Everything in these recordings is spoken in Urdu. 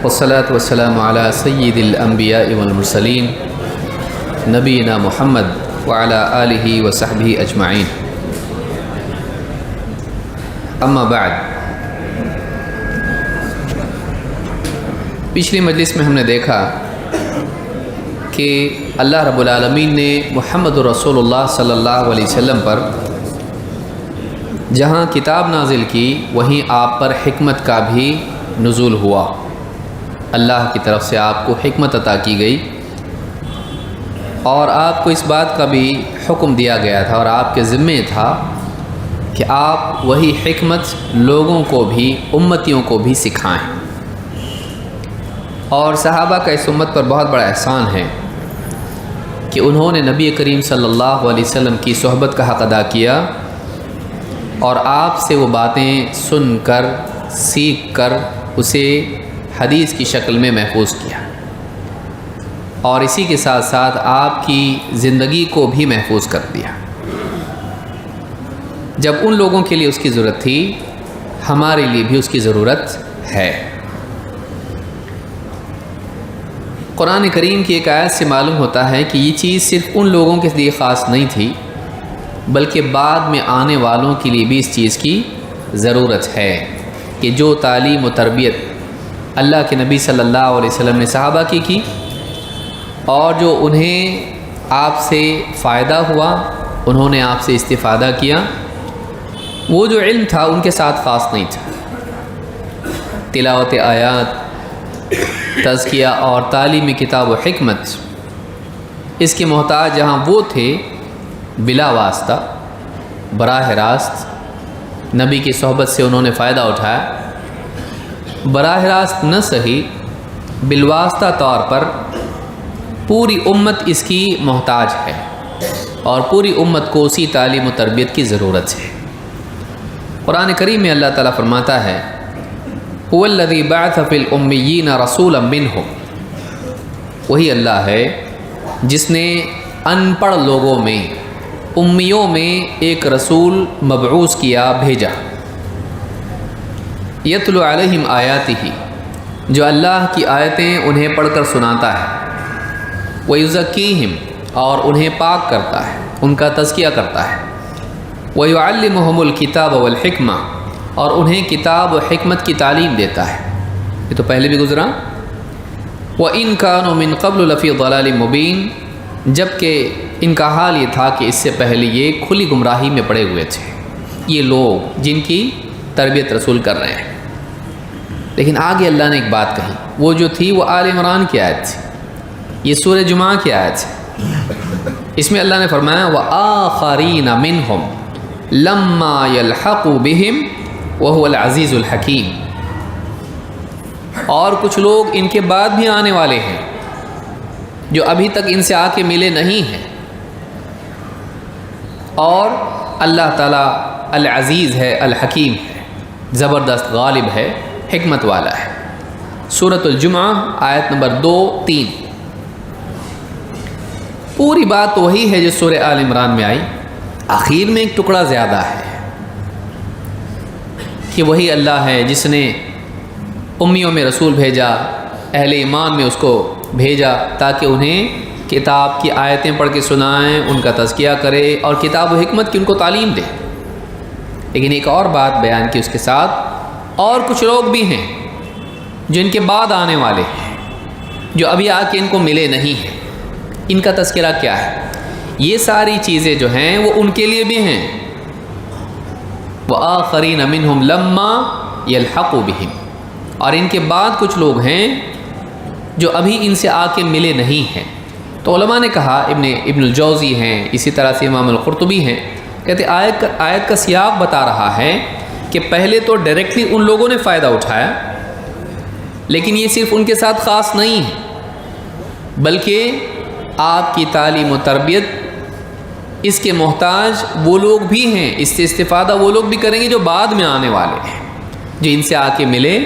والصلاة والسلام على سید الانبیاء والمرسلین نبینا محمد وعلى آلہ وصحبہ اجمعین، اما بعد۔ پچھلی مجلس میں ہم نے دیکھا کہ اللہ رب العالمین نے محمد رسول اللہ صلی اللہ علیہ وسلم پر جہاں کتاب نازل کی وہیں آپ پر حکمت کا بھی نزول ہوا۔ اللہ کی طرف سے آپ کو حکمت عطا کی گئی اور آپ کو اس بات کا بھی حکم دیا گیا تھا اور آپ کے ذمے تھا کہ آپ وہی حکمت لوگوں کو بھی، امتیوں کو بھی سکھائیں۔ اور صحابہ کا اس امت پر بہت بڑا احسان ہے کہ انہوں نے نبی کریم صلی اللہ علیہ وسلم کی صحبت کا حق ادا کیا اور آپ سے وہ باتیں سن کر، سیکھ کر اسے حدیث کی شکل میں محفوظ کیا، اور اسی کے ساتھ ساتھ آپ کی زندگی کو بھی محفوظ کر دیا۔ جب ان لوگوں کے لیے اس کی ضرورت تھی، ہمارے لیے بھی اس کی ضرورت ہے۔ قرآن کریم کی ایک آیت سے معلوم ہوتا ہے کہ یہ چیز صرف ان لوگوں کے لیے خاص نہیں تھی، بلکہ بعد میں آنے والوں کے لیے بھی اس چیز کی ضرورت ہے کہ جو تعلیم و تربیت اللہ کے نبی صلی اللہ علیہ وسلم نے صحابہ کی اور جو انہیں آپ سے فائدہ ہوا، انہوں نے آپ سے استفادہ کیا، وہ جو علم تھا ان کے ساتھ خاص نہیں تھا۔ تلاوت آیات، تزکیہ اور تعلیم کتاب و حکمت، اس کے محتاج جہاں وہ تھے بلا واسطہ، براہ راست نبی کی صحبت سے انہوں نے فائدہ اٹھایا، براہ راست نہ صحیح بالواسطہ طور پر پوری امت اس کی محتاج ہے اور پوری امت کو اسی تعلیم و تربیت کی ضرورت ہے۔ قرآن کریم میں اللہ تعالیٰ فرماتا ہے هو الذی بعث فی الامیین رسولا منہم، وہی اللہ ہے جس نے ان پڑھ لوگوں میں، امیوں میں ایک رسول مبعوث کیا، بھیجا، یتلو علیہم آیاتہ، جو اللہ کی آیتیں انہیں پڑھ کر سناتا ہے، ویزکیہم، اور انہیں پاک کرتا ہے، ان کا تزکیہ کرتا ہے، ویعلمہم الکتاب والحکمہ، اور انہیں کتاب و حکمت کی تعلیم دیتا ہے۔ یہ تو پہلے بھی گزرا۔ وَإِن كَانُوا مِن قَبْلُ لَفِي ضَلَالٍ مُبِينٍ، جبکہ ان کا حال یہ تھا کہ اس سے پہلے یہ کھلی گمراہی میں پڑے ہوئے تھے، یہ لوگ جن کی تربیت رسول کر رہے ہیں۔ لیکن آگے اللہ نے ایک بات کہی، وہ جو تھی وہ آل عمران کی آیت تھی، یہ سورہ جمعہ کی آیت ہے۔ اس میں اللہ نے فرمایا وَآخَرِينَ مِنْهُمْ لَمَّا يَلْحَقُوا بِهِمْ وَهُوَ الْعَزِيزُ الْحَكِيمُ، اور کچھ لوگ ان کے بعد بھی آنے والے ہیں جو ابھی تک ان سے آ کے ملے نہیں ہیں، اور اللہ تعالیٰ العزیز ہے، الحکیم ہے، زبردست، غالب ہے، حکمت والا ہے۔ سورۃ الجمعہ آیت نمبر 2-3۔ پوری بات وہی ہے جو سورہ آل عمران میں آئی، آخر میں ایک ٹکڑا زیادہ ہے کہ وہی اللہ ہے جس نے امیوں میں رسول بھیجا، اہل ایمان میں اس کو بھیجا تاکہ انہیں کتاب کی آیتیں پڑھ کے سنائیں، ان کا تزکیہ کرے اور کتاب و حکمت کی ان کو تعلیم دے۔ لیکن ایک اور بات بیان کی اس کے ساتھ، اور کچھ لوگ بھی ہیں جو ان کے بعد آنے والے ہیں، جو ابھی آ کے ان کو ملے نہیں ہیں، ان کا تذکرہ کیا ہے؟ یہ ساری چیزیں جو ہیں وہ ان کے لیے بھی ہیں۔ وَآخَرِينَ مِنْهُمْ لَمَّا يَلْحَقُوا بِهِمْ، اور ان کے بعد کچھ لوگ ہیں جو ابھی ان سے آ کے ملے نہیں ہیں۔ تو علماء نے کہا، ابن الجوزی ہیں، اسی طرح سے امام القرطبی ہیں، کہتے آیت کا سیاق بتا رہا ہے کہ پہلے تو ڈائریکٹلی ان لوگوں نے فائدہ اٹھایا، لیکن یہ صرف ان کے ساتھ خاص نہیں ہے، بلکہ آپ کی تعلیم و تربیت اس کے محتاج وہ لوگ بھی ہیں، اس سے استفادہ وہ لوگ بھی کریں گے جو بعد میں آنے والے ہیں، جو ان سے آ کے ملے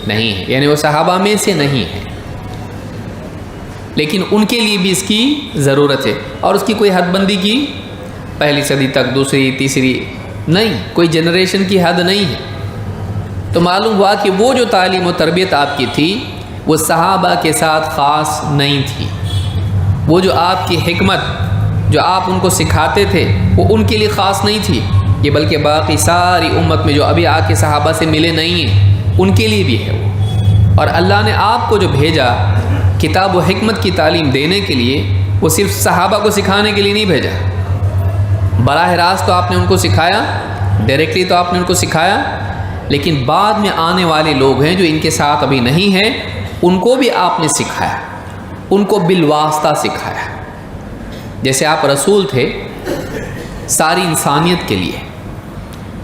نہیں ہیں، یعنی وہ صحابہ میں سے نہیں ہیں، لیکن ان کے لیے بھی اس کی ضرورت ہے۔ اور اس کی کوئی حد بندی کی، پہلی صدی تک، دوسری، تیسری نہیں، کوئی جنریشن کی حد نہیں ہے۔ تو معلوم ہوا کہ وہ جو تعلیم و تربیت آپ کی تھی وہ صحابہ کے ساتھ خاص نہیں تھی۔ وہ جو آپ کی حکمت جو آپ ان کو سکھاتے تھے وہ ان کے لیے خاص نہیں تھی، یہ بلکہ باقی ساری امت میں جو ابھی آ کے صحابہ سے ملے نہیں ہیں ان کے لیے بھی ہے وہ۔ اور اللہ نے آپ کو جو بھیجا کتاب و حکمت کی تعلیم دینے کے لیے، وہ صرف صحابہ کو سکھانے کے لیے نہیں بھیجا۔ براہ راست تو آپ نے ان کو سکھایا، ڈائریکٹلی تو آپ نے ان کو سکھایا، لیکن بعد میں آنے والے لوگ ہیں جو ان کے ساتھ ابھی نہیں ہیں، ان کو بھی آپ نے سکھایا، ان کو بالواسطہ سکھایا۔ جیسے آپ رسول تھے ساری انسانیت کے لیے،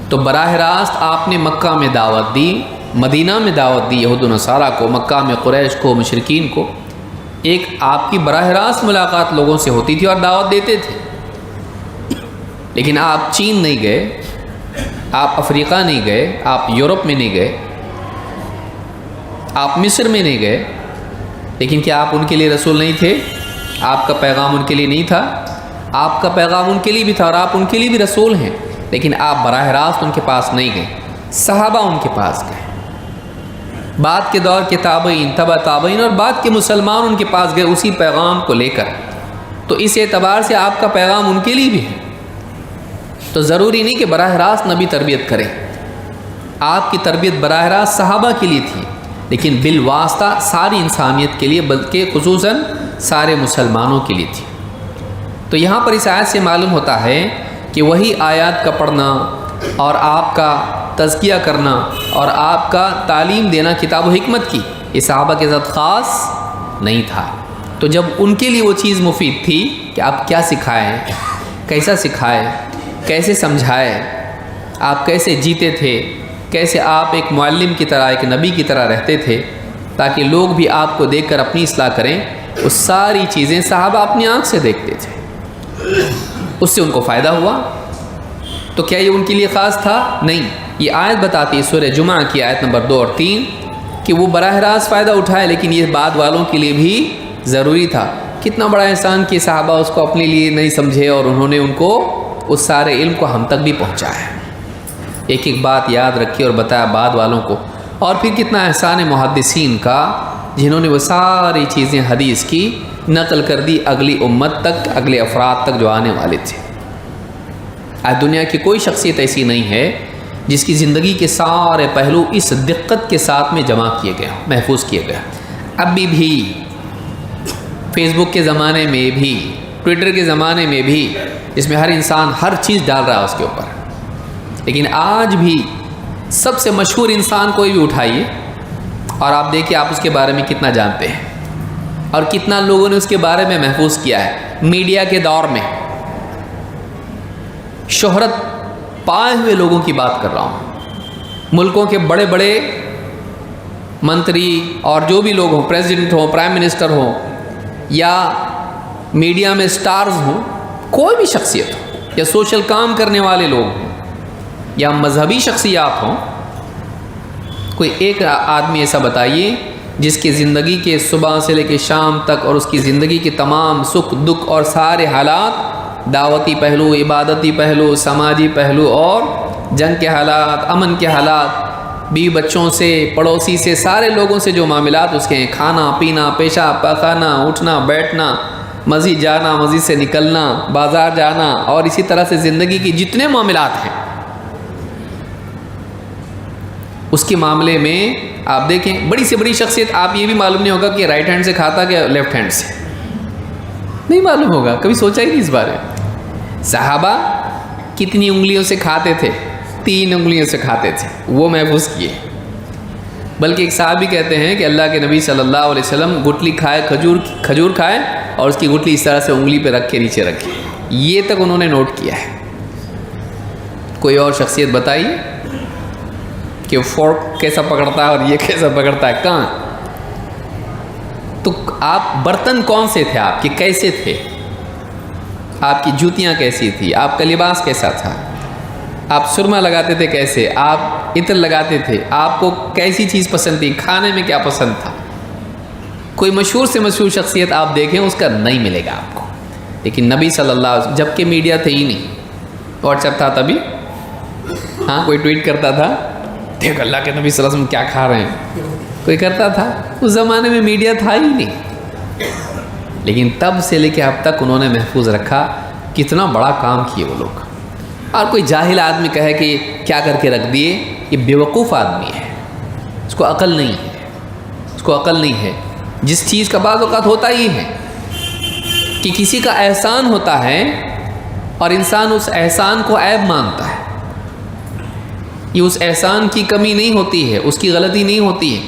تو براہ راست آپ نے مکہ میں دعوت دی، مدینہ میں دعوت دی یہود و نصارہ کو، مکہ میں قریش کو، مشرکین کو۔ ایک آپ کی براہ راست ملاقات لوگوں سے ہوتی تھی اور دعوت دیتے تھے، لیکن آپ چین نہیں گئے، آپ افریقہ نہیں گئے، آپ یورپ میں نہیں گئے، آپ مصر میں نہیں گئے، لیکن کیا آپ ان کے لیے رسول نہیں تھے؟ آپ کا پیغام ان کے لیے نہیں تھا؟ آپ کا پیغام ان کے لیے بھی تھا اور آپ ان کے لیے بھی رسول ہیں، لیکن آپ براہ راست ان کے پاس نہیں گئے، صحابہ ان کے پاس گئے۔ بعد کے دور کے تابعین، تبع تابعین اور بعد کے مسلمان ان کے پاس گئے اسی پیغام کو لے کر۔ تو اس اعتبار سے آپ کا پیغام ان کے لیے بھی ہے۔ تو ضروری نہیں کہ براہ راست نبی تربیت کرے، آپ کی تربیت براہ راست صحابہ کے لیے تھی، لیکن بالواسطہ ساری انسانیت کے لیے، بلکہ خصوصاً سارے مسلمانوں کے لیے تھی۔ تو یہاں پر اس آیت سے معلوم ہوتا ہے کہ وہی آیات کا پڑھنا اور آپ کا تزکیہ کرنا اور آپ کا تعلیم دینا کتاب و حکمت کی، یہ صحابہ کے ساتھ خاص نہیں تھا۔ تو جب ان کے لیے وہ چیز مفید تھی کہ آپ کیا سکھائیں، کیسا سکھائے، کیسے سمجھائے، آپ کیسے جیتے تھے، کیسے آپ ایک معلم کی طرح، ایک نبی کی طرح رہتے تھے تاکہ لوگ بھی آپ کو دیکھ کر اپنی اصلاح کریں، وہ ساری چیزیں صحابہ اپنی آنکھ سے دیکھتے تھے، اس سے ان کو فائدہ ہوا۔ تو کیا یہ ان کے لیے خاص تھا؟ نہیں، یہ آیت بتاتی ہے سورہ جمعہ کی آیت نمبر 2 اور 3 کہ وہ براہ راست فائدہ اٹھائے، لیکن یہ بعد والوں کے لیے بھی ضروری تھا۔ کتنا بڑا احسان کہ صحابہ اس کو اپنے لیے نہیں سمجھے اور انہوں نے ان کو اس سارے علم کو ہم تک بھی پہنچایا۔ ایک ایک بات یاد رکھی اور بتایا بعد والوں کو۔ اور پھر کتنا احسان محدثین کا، جنہوں نے وہ ساری چیزیں حدیث کی نقل کر دی اگلی امت تک، اگلے افراد تک جو آنے والے تھے۔ آج دنیا کی کوئی شخصیت ایسی نہیں ہے جس کی زندگی کے سارے پہلو اس دقت کے ساتھ میں جمع کیے گئے، محفوظ کیے گئے۔ ابھی بھی فیس بک کے زمانے میں بھی، ٹویٹر کے زمانے میں بھی، اس میں ہر انسان ہر چیز ڈال رہا ہے اس کے اوپر، لیکن آج بھی سب سے مشہور انسان کوئی بھی اٹھائیے اور آپ دیکھیں آپ اس کے بارے میں کتنا جانتے ہیں اور کتنا لوگوں نے اس کے بارے میں محفوظ کیا ہے۔ میڈیا کے دور میں شہرت پائے ہوئے لوگوں کی بات کر رہا ہوں، ملکوں کے بڑے بڑے منتری اور جو بھی لوگ ہوں، پریزیڈنٹ ہوں، پرائم منسٹر ہوں، یا میڈیا میں سٹارز ہوں، کوئی بھی شخصیت ہو، یا سوشل کام کرنے والے لوگ ہوں، یا مذہبی شخصیات ہوں، کوئی ایک آدمی ایسا بتائیے جس کی زندگی کے صبح سے لے کے شام تک اور اس کی زندگی کے تمام سکھ دکھ اور سارے حالات، دعوتی پہلو، عبادتی پہلو، سماجی پہلو اور جنگ کے حالات، امن کے حالات، بیوی بچوں سے، پڑوسی سے، سارے لوگوں سے جو معاملات اس کے ہیں، کھانا پینا، پیشاب پاخانہ، اٹھنا بیٹھنا، مسجد جانا، مسجد سے نکلنا، بازار جانا، اور اسی طرح سے زندگی کی جتنے معاملات ہیں، اس کے معاملے میں آپ دیکھیں بڑی سے بڑی شخصیت، آپ یہ بھی معلوم نہیں ہوگا کہ رائٹ ہینڈ سے کھاتا کہ لیفٹ ہینڈ سے، نہیں معلوم ہوگا، کبھی سوچا ہی نہیں اس بارے میں۔ صحابہ کتنی انگلیوں سے کھاتے تھے؟ 3 انگلیوں سے کھاتے تھے، وہ محفوظ کیے۔ بلکہ ایک صحابی کہتے ہیں کہ اللہ کے نبی صلی اللہ علیہ وسلم گٹلی کھائے، کھجور کھائے اور اس کی گٹلی اس طرح سے انگلی پہ رکھ کے نیچے رکھے، یہ تک انہوں نے نوٹ کیا ہے۔ کوئی اور شخصیت بتائیے کہ فورک کیسا پکڑتا ہے اور یہ کیسا پکڑتا ہے، کہاں؟ تو آپ برتن کون سے تھے، آپ کے کیسے تھے، آپ کی جوتیاں کیسی تھی، آپ کا لباس کیسا تھا، آپ سرما لگاتے تھے کیسے، آپ عطر لگاتے تھے، آپ کو کیسی چیز پسند تھی، کھانے میں کیا پسند تھا۔ کوئی مشہور سے مشہور شخصیت آپ دیکھیں اس کا نہیں ملے گا آپ کو، لیکن نبی صلی اللہ علیہ وسلم، جب کہ میڈیا تھے ہی نہیں، واٹس ایپ تھا تبھی، ہاں کوئی ٹویٹ کرتا تھا، دیکھ اللہ کے نبی صلی اللہ علیہ وسلم کیا کھا رہے ہیں، کوئی کرتا تھا؟ اس زمانے میں میڈیا تھا ہی نہیں، لیکن تب سے لے کے اب تک انہوں نے محفوظ رکھا۔ کتنا بڑا کام کیے وہ لوگ۔ اور کوئی جاہل آدمی کہے کہ کیا کر کے رکھ دیے، یہ بیوقوف آدمی ہے، اس کو عقل نہیں ہے، اس کو عقل نہیں ہے۔ جس چیز کا بعض اوقات ہوتا ہی ہے کہ کسی کا احسان ہوتا ہے اور انسان اس احسان کو عیب مانتا ہے، یہ اس احسان کی کمی نہیں ہوتی ہے، اس کی غلطی نہیں ہوتی ہے،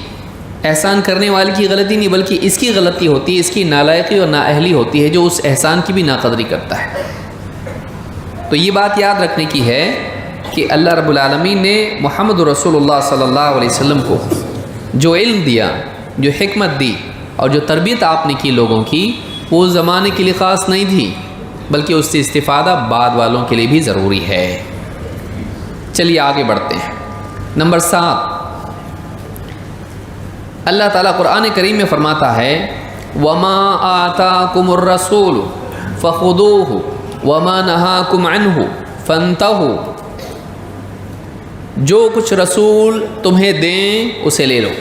احسان کرنے والے کی غلطی نہیں بلکہ اس کی غلطی ہوتی ہے، اس کی نالائقی اور نااہلی ہوتی ہے جو اس احسان کی بھی ناقدری کرتا ہے۔ تو یہ بات یاد رکھنے کی ہے کہ اللہ رب العالمین نے محمد رسول اللہ صلی اللہ علیہ وسلم کو جو علم دیا، جو حکمت دی اور جو تربیت آپ نے کی لوگوں کی، وہ اس زمانے کے لیے خاص نہیں تھی بلکہ اس سے استفادہ بعد والوں کے لیے بھی ضروری ہے۔ چلیے آگے بڑھتے ہیں۔ نمبر 7، اللہ تعالیٰ قرآن کریم میں فرماتا ہے وَمَا آتَاكُمُ الرَّسُولُ فَخُذُوهُ وَمَا نَهَاكُمْ عَنْهُ فَانْتَهُوا، جو کچھ رسول تمہیں دیں اسے لے لو،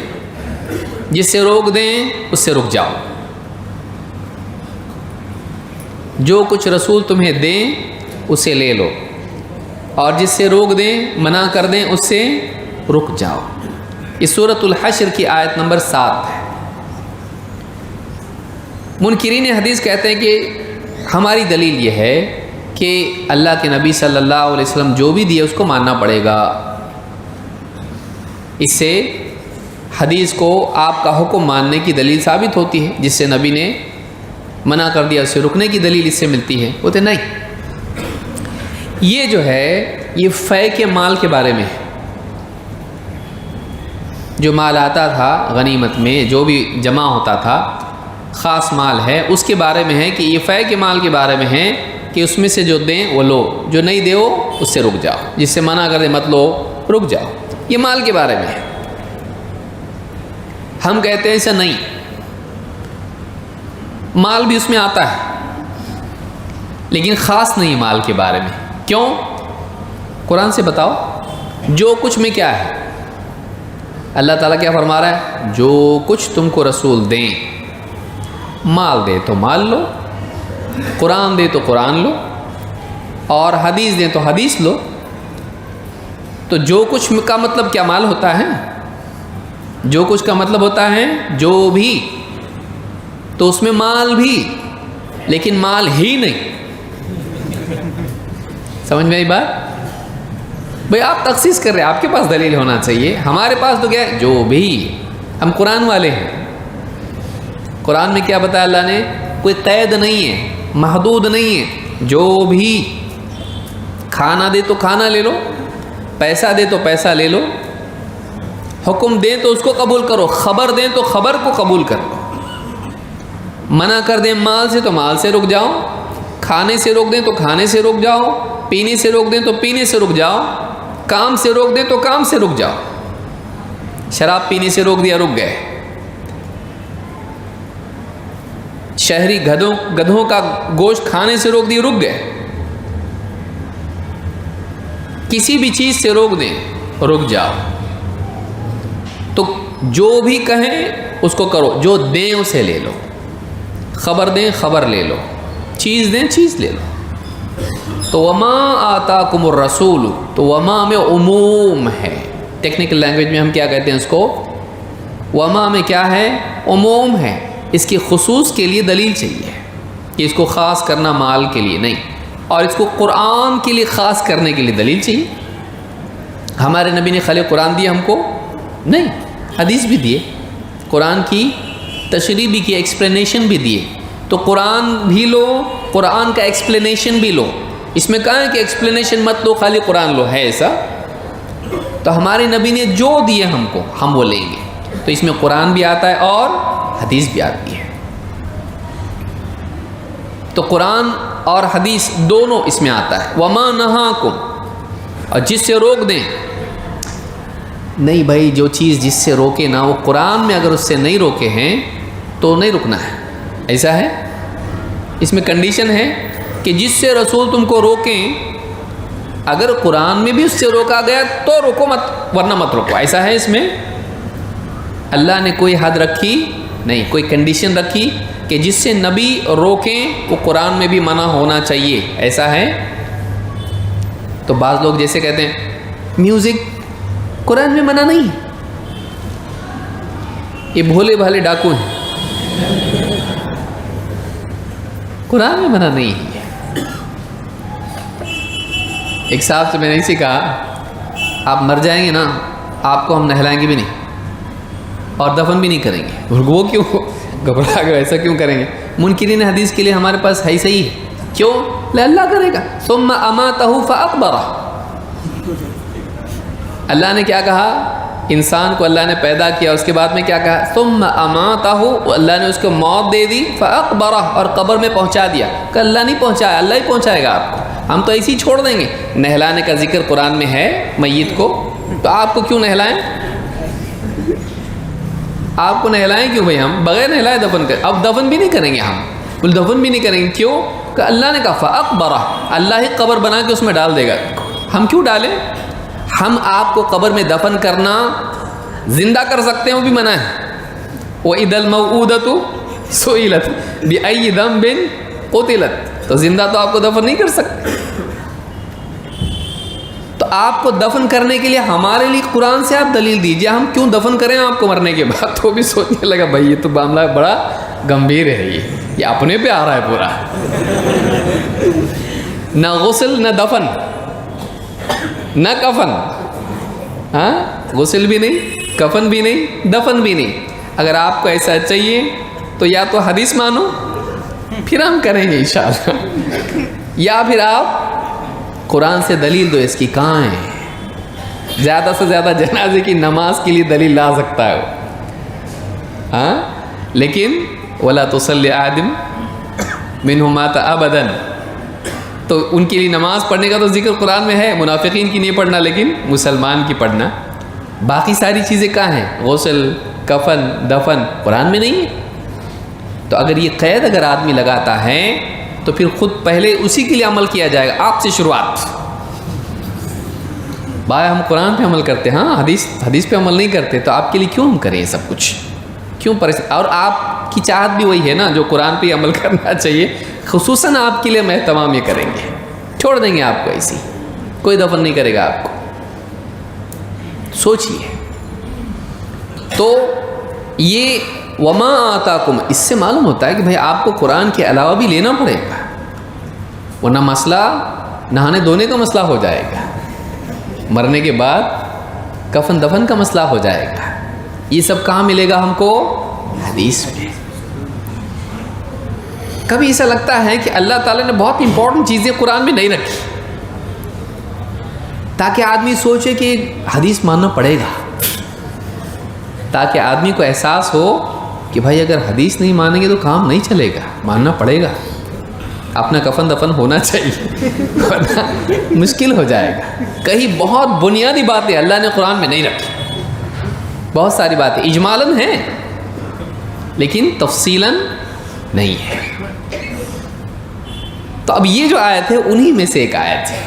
جس سے روک دیں اس سے رک جاؤ۔ جو کچھ رسول تمہیں دیں اسے لے لو اور جس سے روک دیں، منع کر دیں، اس سے رک جاؤ۔ یہ سورۃ الحشر کی آیت نمبر 7 ہے۔ منکرین حدیث کہتے ہیں کہ ہماری دلیل یہ ہے کہ اللہ کے نبی صلی اللہ علیہ وسلم جو بھی دیے اس کو ماننا پڑے گا۔ اس سے حدیث کو آپ کا حکم ماننے کی دلیل ثابت ہوتی ہے، جس سے نبی نے منع کر دیا اس سے رکنے کی دلیل اس سے ملتی ہے۔ وہ تو نہیں، یہ جو ہے یہ فے کے مال کے بارے میں ہے۔ جو مال آتا تھا غنیمت میں، جو بھی جمع ہوتا تھا، خاص مال ہے، اس کے بارے میں ہے کہ یہ فے کے مال کے بارے میں ہے کہ اس میں سے جو دیں وہ لو، جو نہیں دے اس سے رک جاؤ، جس سے منع کر دے مت لو، رک جاؤ۔ یہ مال کے بارے میں ہے۔ ہم کہتے ہیں ایسا نہیں، مال بھی اس میں آتا ہے لیکن خاص نہیں مال کے بارے میں۔ کیوں؟ قرآن سے بتاؤ، جو کچھ میں کیا ہے؟ اللہ تعالیٰ کیا فرما رہا ہے؟ جو کچھ تم کو رسول دیں، مال دے تو مال لو، قرآن دے تو قرآن لو، اور حدیث دیں تو حدیث لو۔ تو جو کچھ کا مطلب کیا مال ہوتا ہے؟ جو کچھ کا مطلب ہوتا ہے جو بھی، تو اس میں مال بھی، لیکن مال ہی نہیں۔ سمجھ میں آئی بات؟ بھئی آپ تخصیص کر رہے ہیں، آپ کے پاس دلیل ہونا چاہیے، ہمارے پاس تو کیا ہے؟ جو بھی، ہم قرآن والے ہیں۔ قرآن میں کیا بتایا اللہ نے؟ کوئی قید نہیں ہے، محدود نہیں ہے، جو بھی کھانا دے تو کھانا لے لو، پیسہ دے تو پیسہ لے لو، حکم دیں تو اس کو قبول کرو، خبر دیں تو خبر کو قبول کرو، منع کر دیں مال سے تو مال سے رک جاؤ، کھانے سے روک دیں تو کھانے سے رک جاؤ، پینے سے روک دیں تو پینے سے رک جاؤ، کام سے روک دیں تو کام سے رک جاؤ۔ شراب پینے سے روک دیا، رک گئے۔ شہری گدھوں کا گوشت کھانے سے روک دیا، رک گئے۔ کسی بھی چیز سے روک دیں، رک جاؤ۔ تو جو بھی کہیں اس کو کرو، جو دیں اسے لے لو، خبر دیں خبر لے لو، چیز دیں چیز لے لو۔ تو وما آتاکم الرسول، تو وما میں عموم ہے، ٹیکنیکل لینگویج میں ہم کیا کہتے ہیں اس کو؟ وما میں کیا ہے؟ عموم ہے۔ اس کی خصوص کے لیے دلیل چاہیے کہ اس کو خاص کرنا مال کے لیے نہیں، اور اس کو قرآن کے لیے خاص کرنے کے لیے دلیل چاہیے۔ ہمارے نبی نے خالی قرآن دیا ہم کو؟ نہیں، حدیث بھی دیے، قرآن کی تشریح بھی کی، ایکسپلینیشن بھی دیے۔ تو قرآن بھی لو، قرآن کا ایکسپلینیشن بھی لو۔ اس میں کہا ہے کہ ایکسپلینیشن مت لو، خالی قرآن لو، ہے ایسا؟ تو ہمارے نبی نے جو دیے ہم کو، ہم وہ لیں گے۔ تو اس میں قرآن بھی آتا ہے اور حدیث بھی آتی ہے۔ تو قرآن اور حدیث دونوں اس میں آتا ہے۔ وما نہاکم، اور جس سے روک دیں، نہیں بھائی جو چیز جس سے روکے نہ، وہ قرآن میں اگر اس سے نہیں روکے ہیں تو نہیں رکنا ہے، ایسا ہے؟ اس میں کنڈیشن ہے کہ جس سے رسول تم کو روکیں، اگر قرآن میں بھی اس سے روکا گیا تو روکو مت، ورنہ مت روکو، ایسا ہے اس میں؟ اللہ نے کوئی حد رکھی نہیں، کوئی کنڈیشن رکھی کہ جس سے نبی روکیں وہ قرآن میں بھی منع ہونا چاہیے، ایسا ہے؟ تو بعض لوگ جیسے کہتے ہیں میوزک قرآن میں منع نہیں، یہ بھولے بھالے ڈاکو ہیں، قرآن میں منع نہیں ہے۔ ایک صاحب سے میں نے اسی کہا آپ مر جائیں گے نا، آپ کو ہم نہلائیں گے بھی نہیں اور دفن بھی نہیں کریں گے۔ وہ کیوں؟ گھبرا کے ایسا کیوں کریں گے؟ منکرین حدیث کے لیے ہمارے پاس ہے صحیح ہے، کیوں؟ اللہ کرے گا ثم اماتہ فاقبرہ۔ اللہ نے کیا کہا؟ انسان کو اللہ نے پیدا کیا، اس کے بعد میں کیا کہا؟ ثم اماتہ، اللہ نے اس کو موت دے دی، فاقبرہ، اور قبر میں پہنچا دیا۔ کہ اللہ نہیں پہنچایا، اللہ ہی پہنچائے گا آپ کو، ہم تو ایسے ہی چھوڑ دیں گے۔ نہلانے کا ذکر قرآن میں ہے میت کو، تو آپ کو کیوں نہلائیں؟ آپ کو نہلائیں کیوں بھائی؟ ہم بغیر نہلائے دفن کریں؟ اب دفن بھی نہیں کریں گے ہم، دفن بھی نہیں کریں گے، کیوں؟ کہ اللہ نے کہا فاقبرہ، اللہ ہی قبر بنا کے اس میں ڈال دے گا۔ ہم کیوں ڈالیں؟ ہم آپ کو قبر میں دفن کرنا زندہ کر سکتے ہیں، وہ بھی منع ہے۔ وَإِذَا الْمَوْءُودَةُ سُئِلَتْ بِأَيِّ ذَنبٍ قُتِلَتْ، تو زندہ تو آپ کو دفن نہیں کر سکتے۔ تو آپ کو دفن کرنے کے لیے ہمارے لیے قرآن سے آپ دلیل دیجئے، ہم کیوں دفن کریں آپ کو مرنے کے بعد؟ تو بھی سوچنے لگا بھائی یہ تو معاملہ بڑا گمبھیر ہے، یہ اپنے پہ آ رہا ہے پورا۔ نہ غسل نہ دفن نہ کفن، ہاں غسل بھی نہیں، کفن بھی نہیں، دفن بھی نہیں۔ اگر آپ کو ایسا چاہیے تو یا تو حدیث مانو، پھر ہم کریں گے انشاءاللہ، یا پھر آپ قرآن سے دلیل دو اس کی، کہاں ہے؟ زیادہ سے زیادہ جنازے کی نماز کے لیے دلیل لا سکتا ہے وہ، ہاں، لیکن وَلَا تُصَلِّ أَحَدٍ مِّنْهُمْ مَاتَ أَبَدًا، تو ان کے لیے نماز پڑھنے کا تو ذکر قرآن میں ہے، منافقین کی نہیں پڑھنا لیکن مسلمان کی پڑھنا۔ باقی ساری چیزیں کہاں ہیں؟ غسل، کفن، دفن قرآن میں نہیں ہے۔ تو اگر یہ قید اگر آدمی لگاتا ہے تو پھر خود پہلے اسی کے لیے عمل کیا جائے گا، آپ سے شروعات۔ بھائی ہم قرآن پہ عمل کرتے ہیں، ہاں حدیث پہ عمل نہیں کرتے، تو آپ کے لیے کیوں ہم کریں یہ سب کچھ؟ کیوں اور آپ کی چاہت بھی وہی ہے نا جو قرآن پہ عمل کرنا چاہیے، خصوصاً آپ کے لیے ہم اہتمام یہ کریں گے، چھوڑ دیں گے آپ کو ایسی، کوئی دفن نہیں کرے گا آپ کو۔ سوچئے، تو یہ وما آتاکم، اس سے معلوم ہوتا ہے کہ بھائی آپ کو قرآن کے علاوہ بھی لینا پڑے گا، ورنہ مسئلہ نہانے دھونے کا مسئلہ ہو جائے گا، مرنے کے بعد کفن دفن کا مسئلہ ہو جائے گا۔ یہ سب کہاں ملے گا ہم کو؟ حدیث میں۔ کبھی ایسا لگتا ہے کہ اللہ تعالیٰ نے بہت امپورٹنٹ چیزیں قرآن میں نہیں رکھی تاکہ آدمی سوچے کہ حدیث ماننا پڑے گا، تاکہ آدمی کو احساس ہو کہ بھائی اگر حدیث نہیں مانیں گے تو کام نہیں چلے گا، ماننا پڑے گا، اپنا کفن دفن ہونا چاہیے، ورنہ مشکل ہو جائے گا۔ کہیں بہت بنیادی باتیں اللہ نے قرآن میں نہیں رکھی، بہت ساری باتیں اجمالاً ہیں لیکن تفصیلاً نہیں ہے۔ تو اب یہ جو آیت ہے انہی میں سے ایک آیت ہے۔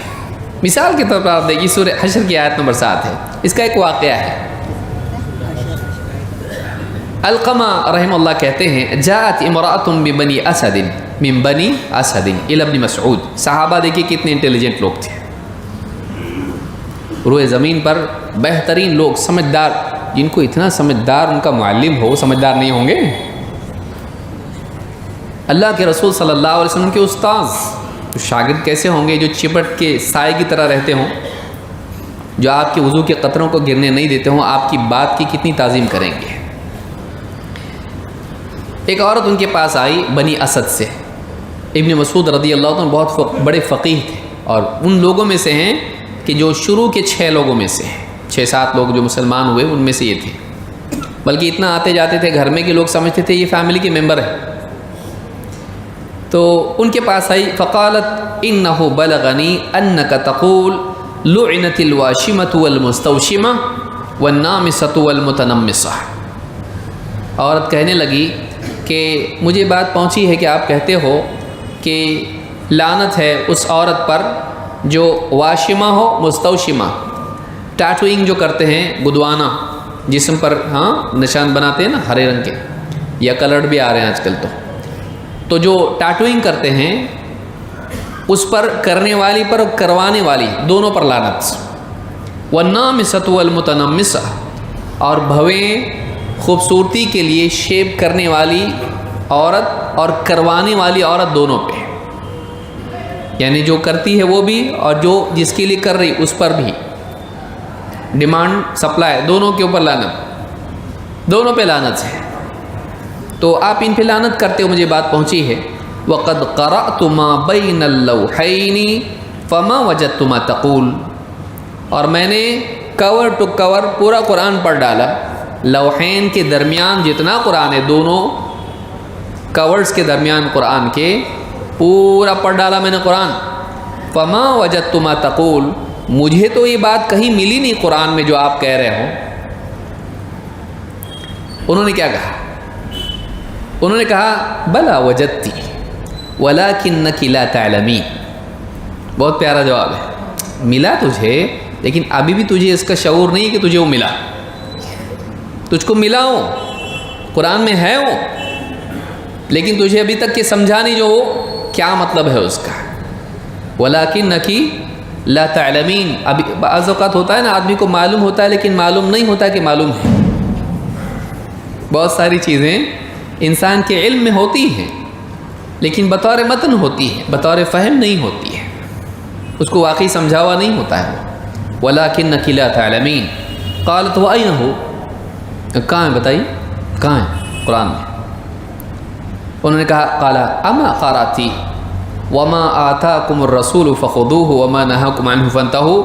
مثال کے طور پر آپ دیکھیے سورہ حشر کی آیت نمبر 7 ہے، اس کا ایک واقعہ ہے۔ علقمہ رحمہ اللہ کہتے ہیں جاءت امرأۃ ببنی اسد من بنی اسد الی ابن مسعود۔ صحابہ دیکھیے کتنے انٹیلیجنٹ لوگ تھے، روئے زمین پر بہترین لوگ، سمجھدار، جن کو اتنا سمجھدار ان کا معلم ہو، سمجھدار نہیں ہوں گے؟ اللہ کے رسول صلی اللہ علیہ وسلم کے استاذ، شاگرد کیسے ہوں گے؟ جو چپٹ کے سائے کی طرح رہتے ہوں، جو آپ کے وضو کے قطروں کو گرنے نہیں دیتے ہوں، آپ کی بات کی کتنی تعظیم کریں گے۔ ایک عورت ان کے پاس آئی بنی اسد سے، ابن مسعود رضی اللہ عنہ بہت بڑے فقیہ تھے اور ان لوگوں میں سے ہیں کہ جو شروع کے 6 لوگوں میں سے ہیں، 6-7 لوگ جو مسلمان ہوئے ان میں سے یہ تھے، بلکہ اتنا آتے جاتے تھے گھر میں کہ لوگ سمجھتے تھے یہ فیملی کے ممبر ہیں۔ تو ان کے پاس آئی فقالت انہ بلغنی انک تقول لعنت الواشمۃ والمستوشمہ والنامصۃ والمتنمصہ۔ عورت کہنے لگی کہ مجھے بات پہنچی ہے کہ آپ کہتے ہو کہ لعنت ہے اس عورت پر جو واشمہ ہو، مستوشمہ ٹیٹوئنگ جو کرتے ہیں، گدوانا جسم پر نشان بناتے ہیں نا ہرے رنگ کے، یا کلرڈ بھی آ رہے ہیں آج کل تو جو ٹیٹوئنگ کرتے ہیں اس پر کرنے والی پر اور کروانے والی دونوں پر لعنت۔ والنامصۃ والمتنمصہ، اور بھویں خوبصورتی کے لیے شیپ کرنے والی عورت اور کروانے والی عورت دونوں پہ، یعنی جو کرتی ہے وہ بھی اور جو جس کے لیے کر رہی اس پر بھی، ڈیمانڈ سپلائی دونوں کے اوپر لعنت، دونوں پہ لعنت ہے۔ تو آپ ان پہ لعنت کرتے ہو، مجھے بات پہنچی ہے۔ وَقَدْ قَرَأْتُ مَا بَيْنَ اللَّوْحَيْنِ فَمَا وَجَدْتُ مَا تَقُولُ، اور میں نے کور ٹو کور پورا قرآن پڑھ ڈالا، لوحین کے درمیان جتنا قرآن ہے، دونوں کورز کے درمیان قرآن کے پورا پڑھ ڈالا میں نے قرآن۔ فَمَا وَجَدْتُ مَا تَقُولُ، مجھے تو یہ بات کہیں ملی نہیں قرآن میں جو آپ کہہ رہے ہو۔ انہوں نے کیا کہا؟ انہوں نے کہا بلا وجدتی ولکنک لا تعلمین۔ بہت پیارا جواب ہے، ملا تجھے لیکن ابھی بھی تجھے اس کا شعور نہیں کہ تجھے وہ ملا، تجھ کو ملا ہو، قرآن میں ہے وہ، لیکن تجھے ابھی تک یہ سمجھا نہیں جو وہ کیا مطلب ہے اس کا۔ ولکنک لا تعلمین، ابھی بعض اوقات ہوتا ہے نا آدمی کو معلوم ہوتا ہے لیکن معلوم نہیں ہوتا کہ معلوم ہے۔ بہت ساری چیزیں انسان کے علم میں ہوتی ہیں لیکن بطور متن ہوتی ہے، بطور فہم نہیں ہوتی ہے، اس کو واقعی سمجھا ہوا نہیں ہوتا ہے۔ وَلَكِنَّكِ لَا تَعْلَمِينَ قَالَتْ وَأَيْنَ هُوَ، کہاں ہے بتائیے کہاں ہے قرآن میں؟ انہوں نے کہا قَالَ أَمَا قَرَأْتِ وَمَا آتَاكُمُ الرَّسُولُ فَخُذُوهُ وَمَا نَهَاكُمْ عَنْهُ فَانْتَهُوا،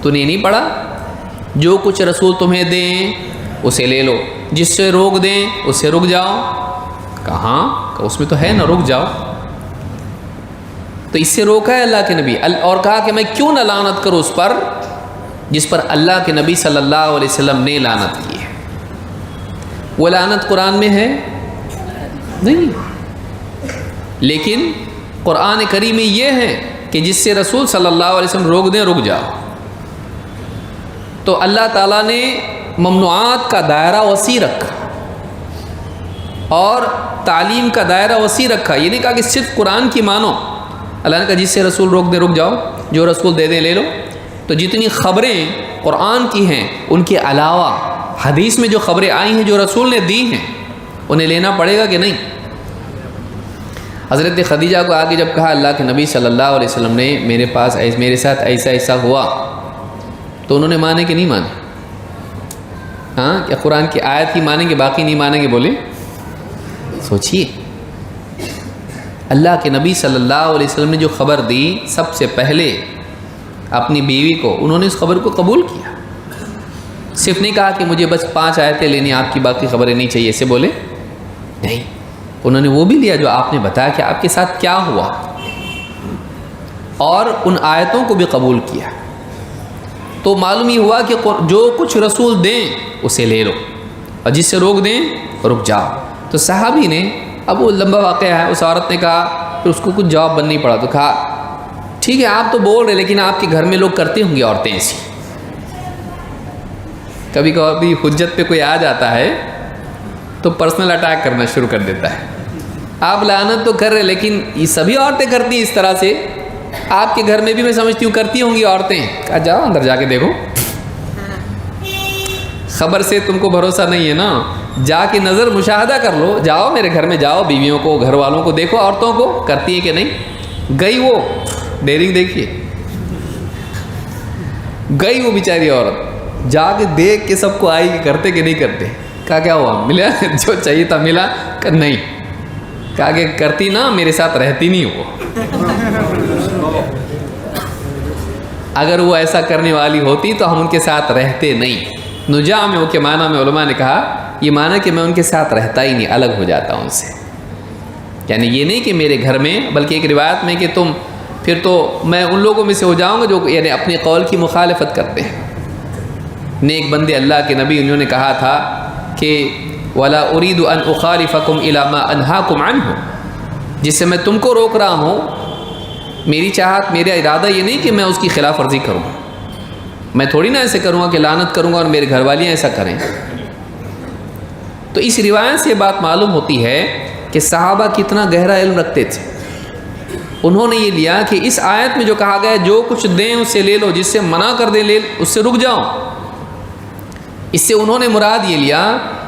تو نے نہیں پڑھا جو کچھ رسول تمہیں دیں اسے لے لو، جس سے روک دیں اس سے رک جاؤ۔ کہاں کہ اس میں تو ہے نا رک جاؤ، تو اس سے روکا ہے اللہ کے نبی، اور کہا کہ میں کیوں نہ لعنت کروں اس پر جس پر اللہ کے نبی صلی اللہ علیہ وسلم نے لعنت کی ہے۔ وہ لعنت قرآن میں ہے نہیں، لیکن قرآن کریم میں یہ ہے کہ جس سے رسول صلی اللہ علیہ وسلم روک دیں رک جاؤ۔ تو اللہ تعالیٰ نے ممنوعات کا دائرہ وسیع رکھا اور تعلیم کا دائرہ وسیع رکھا، یہ نہیں کہا کہ صرف قرآن کی مانو، اللہ نے کہا جس سے رسول روک دے رک جاؤ، جو رسول دے دیں لے لو۔ تو جتنی خبریں قرآن کی ہیں ان کے علاوہ حدیث میں جو خبریں آئی ہیں جو رسول نے دی ہیں انہیں لینا پڑے گا کہ نہیں؟ حضرت خدیجہ کو آگے جب کہا اللہ کے نبی صلی اللہ علیہ وسلم نے میرے ساتھ ایسا ایسا ہوا، تو انہوں نے مانے کہ نہیں مانے؟ ہاں، کیا قرآن کی آیت ہی مانیں گے باقی نہیں مانیں گے؟ بولے سوچئے، اللہ کے نبی صلی اللہ علیہ وسلم نے جو خبر دی سب سے پہلے اپنی بیوی کو، انہوں نے اس خبر کو قبول کیا، صرف نہیں کہا کہ مجھے بس 5 آیتیں لینی آپ کی باقی خبریں نہیں چاہیے، اسے بولے نہیں، انہوں نے وہ بھی لیا جو آپ نے بتایا کہ آپ کے ساتھ کیا ہوا، اور ان آیتوں کو بھی قبول کیا۔ تو معلوم یہ ہوا کہ جو کچھ رسول دیں اسے لے لو اور جس سے روک دیں رک جاؤ۔ تو صحابی نے، اب وہ لمبا واقعہ ہے، اس عورت نے کہا، پھر اس کو کچھ جواب بن نہیں پڑا، تو کہا ٹھیک ہے آپ تو بول رہے لیکن آپ کے گھر میں لوگ کرتے ہوں گے عورتیں ایسی۔ کبھی کبھی حجت پہ کوئی آ جاتا ہے تو پرسنل اٹیک کرنا شروع کر دیتا ہے، آپ لعنت تو کر رہے لیکن یہ سبھی عورتیں کرتی ہیں اس طرح سے، آپ کے گھر میں بھی میں سمجھتی ہوں کرتی ہوں گی عورتیں۔ کہا جاؤ اندر جا کے دیکھو، خبر سے تم کو بھروسہ نہیں ہے نا، جا کے نظر مشاہدہ کر لو، جاؤ میرے گھر میں جاؤ، بیویوں کو گھر والوں کو دیکھو عورتوں کو کرتی ہے کہ نہیں۔ گئی وہ ڈیرنگ، دیکھیے گئی وہ بیچاری عورت، جا کے دیکھ کے سب کو آئی کہ کرتے کہ نہیں کرتے۔ کہا کیا ہوا، ملا جو چاہیے تھا ملا؟ کہ نہیں۔ کہا کہ کرتی نا میرے ساتھ رہتی نہیں وہ، اگر وہ ایسا کرنے والی ہوتی تو ہم ان کے ساتھ رہتے نہیں۔ نجامع کے معنی میں علماء نے کہا یہ معنی کہ میں ان کے ساتھ رہتا ہی نہیں، الگ ہو جاتا ہوں ان سے، یعنی یہ نہیں کہ میرے گھر میں، بلکہ ایک روایت میں کہ تم پھر تو میں ان لوگوں میں سے ہو جاؤں گا جو یعنی اپنے قول کی مخالفت کرتے ہیں۔ نیک بندے اللہ کے نبی، انہوں نے کہا تھا کہ وَلَا أُرِيدُ أَنْ أُخَالِفَكُمْ إِلَى مَا أَنْهَاكُمْ عَنْهُ، جس سے میں تم کو روک رہا ہوں، میری چاہت، میرا ارادہ یہ نہیں کہ میں اس کی خلاف ورزی کروں، میں تھوڑی نا ایسے کروں گا کہ لعنت کروں گا اور میرے گھر والیاں ایسا کریں۔ تو اس روایت سے بات معلوم ہوتی ہے کہ صحابہ کتنا گہرا علم رکھتے تھے۔ انہوں نے یہ لیا کہ اس آیت میں جو کہا گیا ہے جو کچھ دیں اس سے لے لو، جس سے منع کر دیں اس سے رک جاؤ، اس سے انہوں نے مراد یہ لیا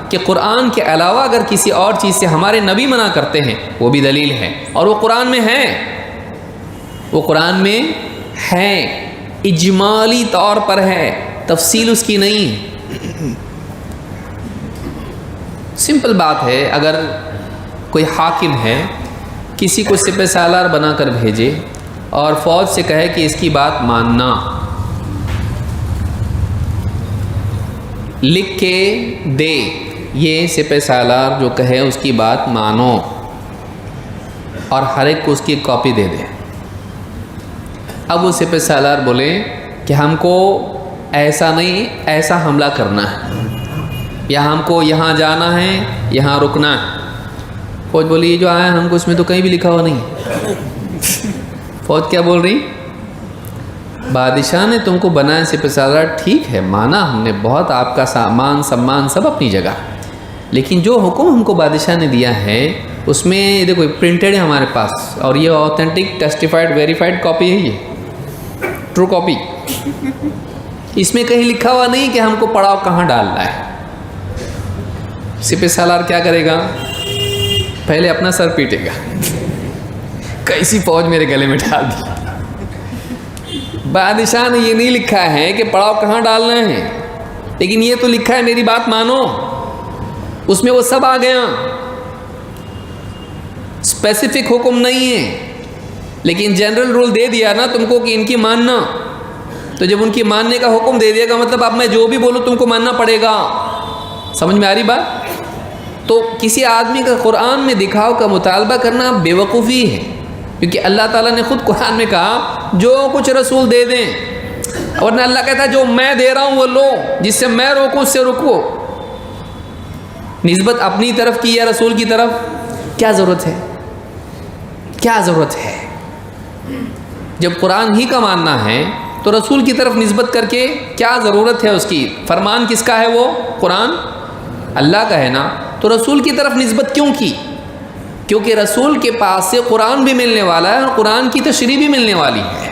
کہ قرآن کے علاوہ اگر کسی اور چیز سے ہمارے نبی منع کرتے ہیں وہ بھی دلیل ہے، اور وہ قرآن میں ہے، وہ قرآن میں ہے، اجمالی طور پر ہے، تفصیل اس کی نہیں۔ سمپل بات ہے، اگر کوئی حاکم ہے کسی کو سپہ سالار بنا کر بھیجے اور فوج سے کہے کہ اس کی بات ماننا، لکھ کے دے یہ سپہ سالار جو کہے اس کی بات مانو، اور ہر ایک کو اس کی کاپی دے دے۔ اب وہ سپہ سالار بولے کہ ہم کو ایسا نہیں، ایسا حملہ کرنا ہے، یا ہم کو یہاں جانا ہے، یہاں رکنا ہے۔ فوج بولی یہ جو آیا ہم کو اس میں تو کہیں بھی لکھا ہوا نہیں۔ فوج کیا بول رہی؟ بادشاہ نے تم کو بنایا سپہ سالار، ٹھیک ہے مانا ہم نے، بہت آپ کا سامان سمان سب اپنی جگہ، لیکن جو حکم ہم کو بادشاہ نے دیا ہے اس میں دیکھو پرنٹڈ ہے ہمارے پاس، اور یہ آتھینٹک ٹیسٹیفائڈ ویریفائڈ کاپی ہے، یہ ٹرو کاپی، اس میں کہیں لکھا ہوا نہیں کہ ہم کو پڑاؤ کہاں ڈالنا ہے۔ سپہ سالار کیا کرے گا؟ پہلے اپنا سر پیٹے گا، کیسی فوج میرے گلے میں ڈال دی، بادشاہ نے یہ نہیں لکھا ہے کہ پڑاؤ کہاں ڈالنا ہے، لیکن یہ تو لکھا ہے میری بات مانو، اس میں وہ سب آ گیا، اسپیسیفک حکم نہیں ہے، لیکن جنرل رول دے دیا نا تم کو کہ ان کی ماننا، تو جب ان کی ماننے کا حکم دے دیا گا مطلب اب میں جو بھی بولوں تم کو ماننا پڑے گا۔ سمجھ میں آ رہی بات؟ تو کسی آدمی کا قرآن میں دکھاؤ کا مطالبہ کرنا بے وقوفی ہے، کیونکہ اللہ تعالیٰ نے خود قرآن میں کہا جو کچھ رسول دے دیں، ورنہ اللہ کہتا ہے جو میں دے رہا ہوں وہ لو، جس سے میں روکوں اس سے رکو۔ نسبت اپنی طرف کی یا رسول کی طرف کیا ضرورت ہے؟ کیا ضرورت ہے؟ جب قرآن ہی کا ماننا ہے تو رسول کی طرف نسبت کر کے کیا ضرورت ہے اس کی؟ فرمان کس کا ہے؟ وہ قرآن اللہ کا ہے نا، تو رسول کی طرف نسبت کیوں کی؟ کیونکہ رسول کے پاس سے قرآن بھی ملنے والا ہے اور قرآن کی تشریح بھی ملنے والی ہے،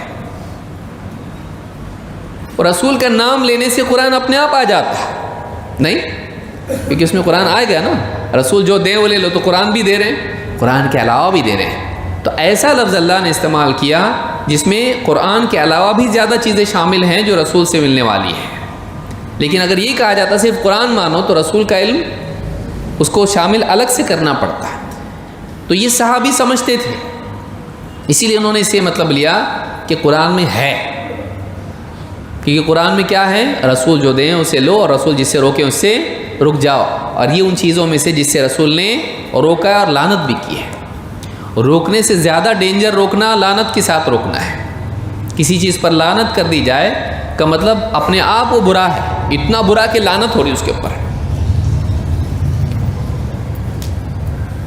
اور رسول کا نام لینے سے قرآن اپنے آپ آ جاتا ہے نہیں، کیونکہ اس میں قرآن آئے گا نا، رسول جو دیں وہ لے لو، تو قرآن بھی دے رہے ہیں، قرآن کے علاوہ بھی دے رہے ہیں، تو ایسا لفظ اللہ نے استعمال کیا جس میں قرآن کے علاوہ بھی زیادہ چیزیں شامل ہیں جو رسول سے ملنے والی ہیں۔ لیکن اگر یہ کہا جاتا صرف قرآن مانو تو رسول کا علم اس کو شامل الگ سے کرنا پڑتا ہے، تو یہ صحابی سمجھتے تھے، اسی لیے انہوں نے اسے مطلب لیا کہ قرآن میں ہے، کیونکہ قرآن میں کیا ہے؟ رسول جو دیں اسے لو، اور رسول جس سے روکیں اس سے رک جاؤ، اور یہ ان چیزوں میں سے جس سے رسول نے روکا ہے اور لعنت بھی کی ہے۔ روکنے سے زیادہ ڈینجر روکنا لعنت کے ساتھ روکنا ہے۔ کسی چیز پر لعنت کر دی جائے کا مطلب اپنے آپ وہ برا ہے، اتنا برا کہ لعنت ہو رہی اس کے اوپر۔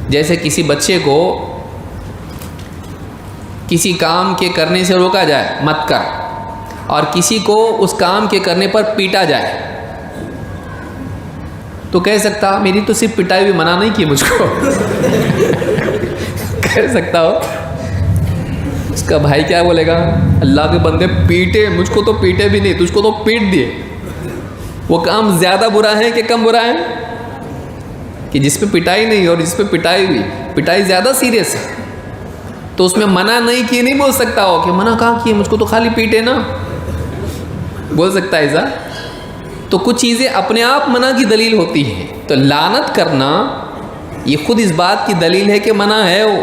جیسے کسی بچے کو کسی کام کے کرنے سے روکا جائے مت کر، اور کسی کو اس کام کے کرنے پر پیٹا جائے، تو کہہ سکتا میری تو صرف پٹائی بھی منع نہیں کی مجھ کو کہہ سکتا ہو؟ اس کا بھائی کیا بولے گا؟ اللہ کے بندے پیٹے، مجھ کو تو پیٹے بھی نہیں، تجھ کو تو پیٹ دیے۔ وہ کام زیادہ برا ہے کہ کم برا ہے؟ کہ جس پہ پٹائی نہیں اور جس پہ پٹائی ہوئی، پٹائی زیادہ سیریس ہے، تو اس میں منع نہیں کی نہیں بول سکتا ہو کہ منع کہاں کی، مجھ کو تو خالی پیٹے نا، بول سکتا ہے ایسا؟ تو کچھ چیزیں اپنے آپ منع کی دلیل ہوتی ہیں، تو لعنت کرنا یہ خود اس بات کی دلیل ہے کہ منع ہے، وہ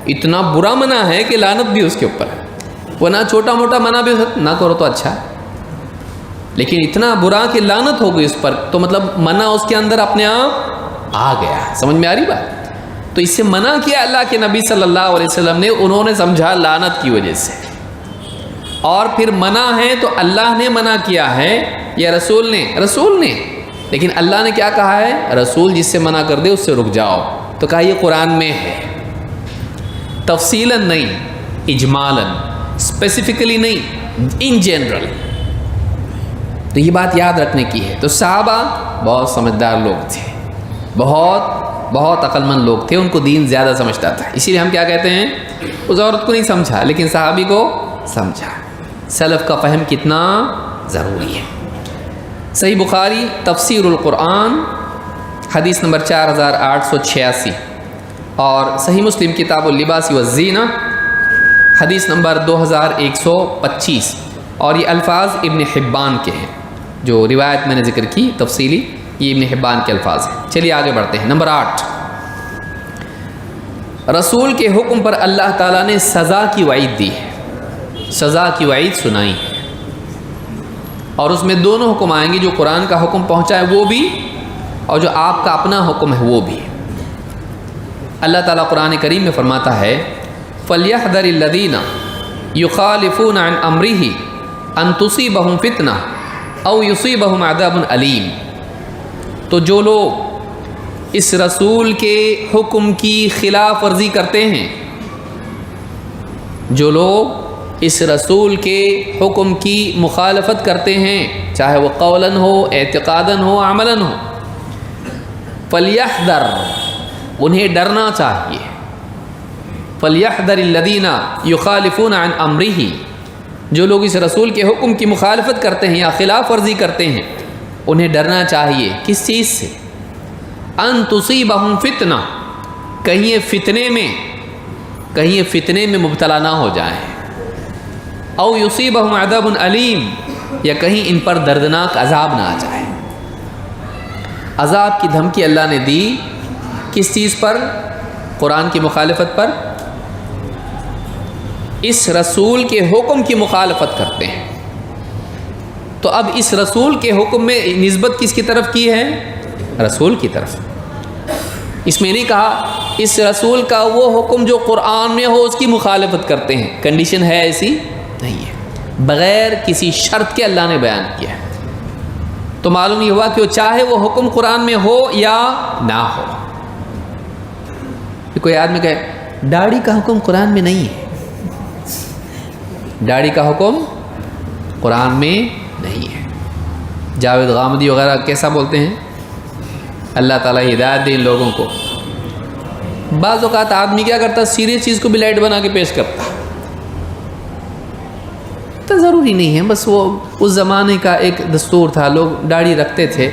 اتنا برا منع ہے کہ لعنت بھی اس کے اوپر ہے، ورنہ چھوٹا موٹا منع بھی نہ کرو تو اچھا ہے، لیکن اتنا برا کہ لعنت ہو گئی اس پر، تو مطلب منع اس کے اندر اپنے آپ آ گیا۔ سمجھ میں آ رہی بات؟ تو اس سے منع کیا اللہ کے نبی صلی اللہ علیہ وسلم نے، انہوں نے سمجھا لعنت کی وجہ سے، اور پھر منع ہے تو اللہ نے منع کیا ہے یا رسول نے؟ رسول نے، لیکن اللہ نے کیا کہا ہے؟ رسول جس سے منع کر دے اس سے رک جاؤ، تو کہا یہ قرآن میں ہے، تفصیلاً نہیں، اجمالاً، اسپیسیفکلی نہیں، ان جنرل۔ تو یہ بات یاد رکھنے کی ہے۔ تو صحابہ بہت سمجھدار لوگ تھے، بہت عقل مند لوگ تھے، ان کو دین زیادہ سمجھتا تھا، اسی لیے ہم کیا کہتے ہیں، اس عورت کو نہیں سمجھا لیکن صحابی کو سمجھا۔ سلف کا فہم کتنا ضروری ہے۔ صحیح بخاری تفسیر القرآن حدیث نمبر 4886 اور صحیح مسلم کتاب اللباس والزینہ حدیث نمبر 2125، اور یہ الفاظ ابن حبان کے ہیں، جو روایت میں نے ذکر کی تفصیلی، یہ ابن حبان کے الفاظ ہیں۔ چلیے آگے بڑھتے ہیں۔ نمبر 8، رسول کے حکم پر اللہ تعالیٰ نے سزا کی وعید دی ہے، سزا کی وعید سنائی ہے، اور اس میں دونوں حکم آئیں گے، جو قرآن کا حکم پہنچا ہے وہ بھی، اور جو آپ کا اپنا حکم ہے وہ بھی۔ اللہ تعالیٰ قرآن کریم میں فرماتا ہے فَلْيَحْذَرِ الَّذِينَ يُخَالِفُونَ عَنْ أَمْرِهِ أَن تُصِيبَهُمْ فِتْنَةٌ أَوْ يُصِيبَهُمْ عَذَابٌ أَلِيمٌ۔ تو جو لوگ اس رسول کے حکم کی خلاف ورزی کرتے ہیں، جو لوگ اس رسول کے حکم کی مخالفت کرتے ہیں، چاہے وہ قولاً ہو، اعتقاداً ہو، عملاً ہو، فَلْيَحْذَرْ، انہیں ڈرنا چاہیے، فَلْيَحْذَرِ الَّذِينَ يُخَالِفُونَ عَنْ أَمْرِهِ، جو لوگ اس رسول کے حکم کی مخالفت کرتے ہیں یا خلاف ورزی کرتے ہیں، انہیں ڈرنا چاہیے کس چیز سے؟ ان تصیبہم فتنہ، کہیں یہ فتنے میں مبتلا نہ ہو جائیں، او یصیبہم عذاب علیم، یا کہیں ان پر دردناک عذاب نہ آ جائے۔ عذاب کی دھمکی اللہ نے دی کس چیز پر؟ قرآن کی مخالفت پر، اس رسول کے حکم کی مخالفت کرتے ہیں۔ تو اب اس رسول کے حکم میں نسبت کس کی طرف کی ہے؟ رسول کی طرف۔ اس میں نہیں کہا اس رسول کا وہ حکم جو قرآن میں ہو اس کی مخالفت کرتے ہیں، کنڈیشن ہے ایسی نہیں ہے، بغیر کسی شرط کے اللہ نے بیان کیا ہے۔ تو معلوم یہ ہوا کہ وہ چاہے وہ حکم قرآن میں ہو یا نہ ہو۔ کوئی آدمی کہے داڑھی کا حکم قرآن میں نہیں ہے، داڑھی کا حکم قرآن میں نہیں ہے۔ جاوید غامدی وغیرہ کیسا بولتے ہیں؟ اللہ تعالیٰ ہدایت دے ان لوگوں کو۔ بعض اوقات آدمی کیا کرتا، سیریس چیز کو بھی لائٹ بنا کے پیش کرتا، تو ضروری نہیں ہے، بس وہ اس زمانے کا ایک دستور تھا، لوگ داڑھی رکھتے تھے،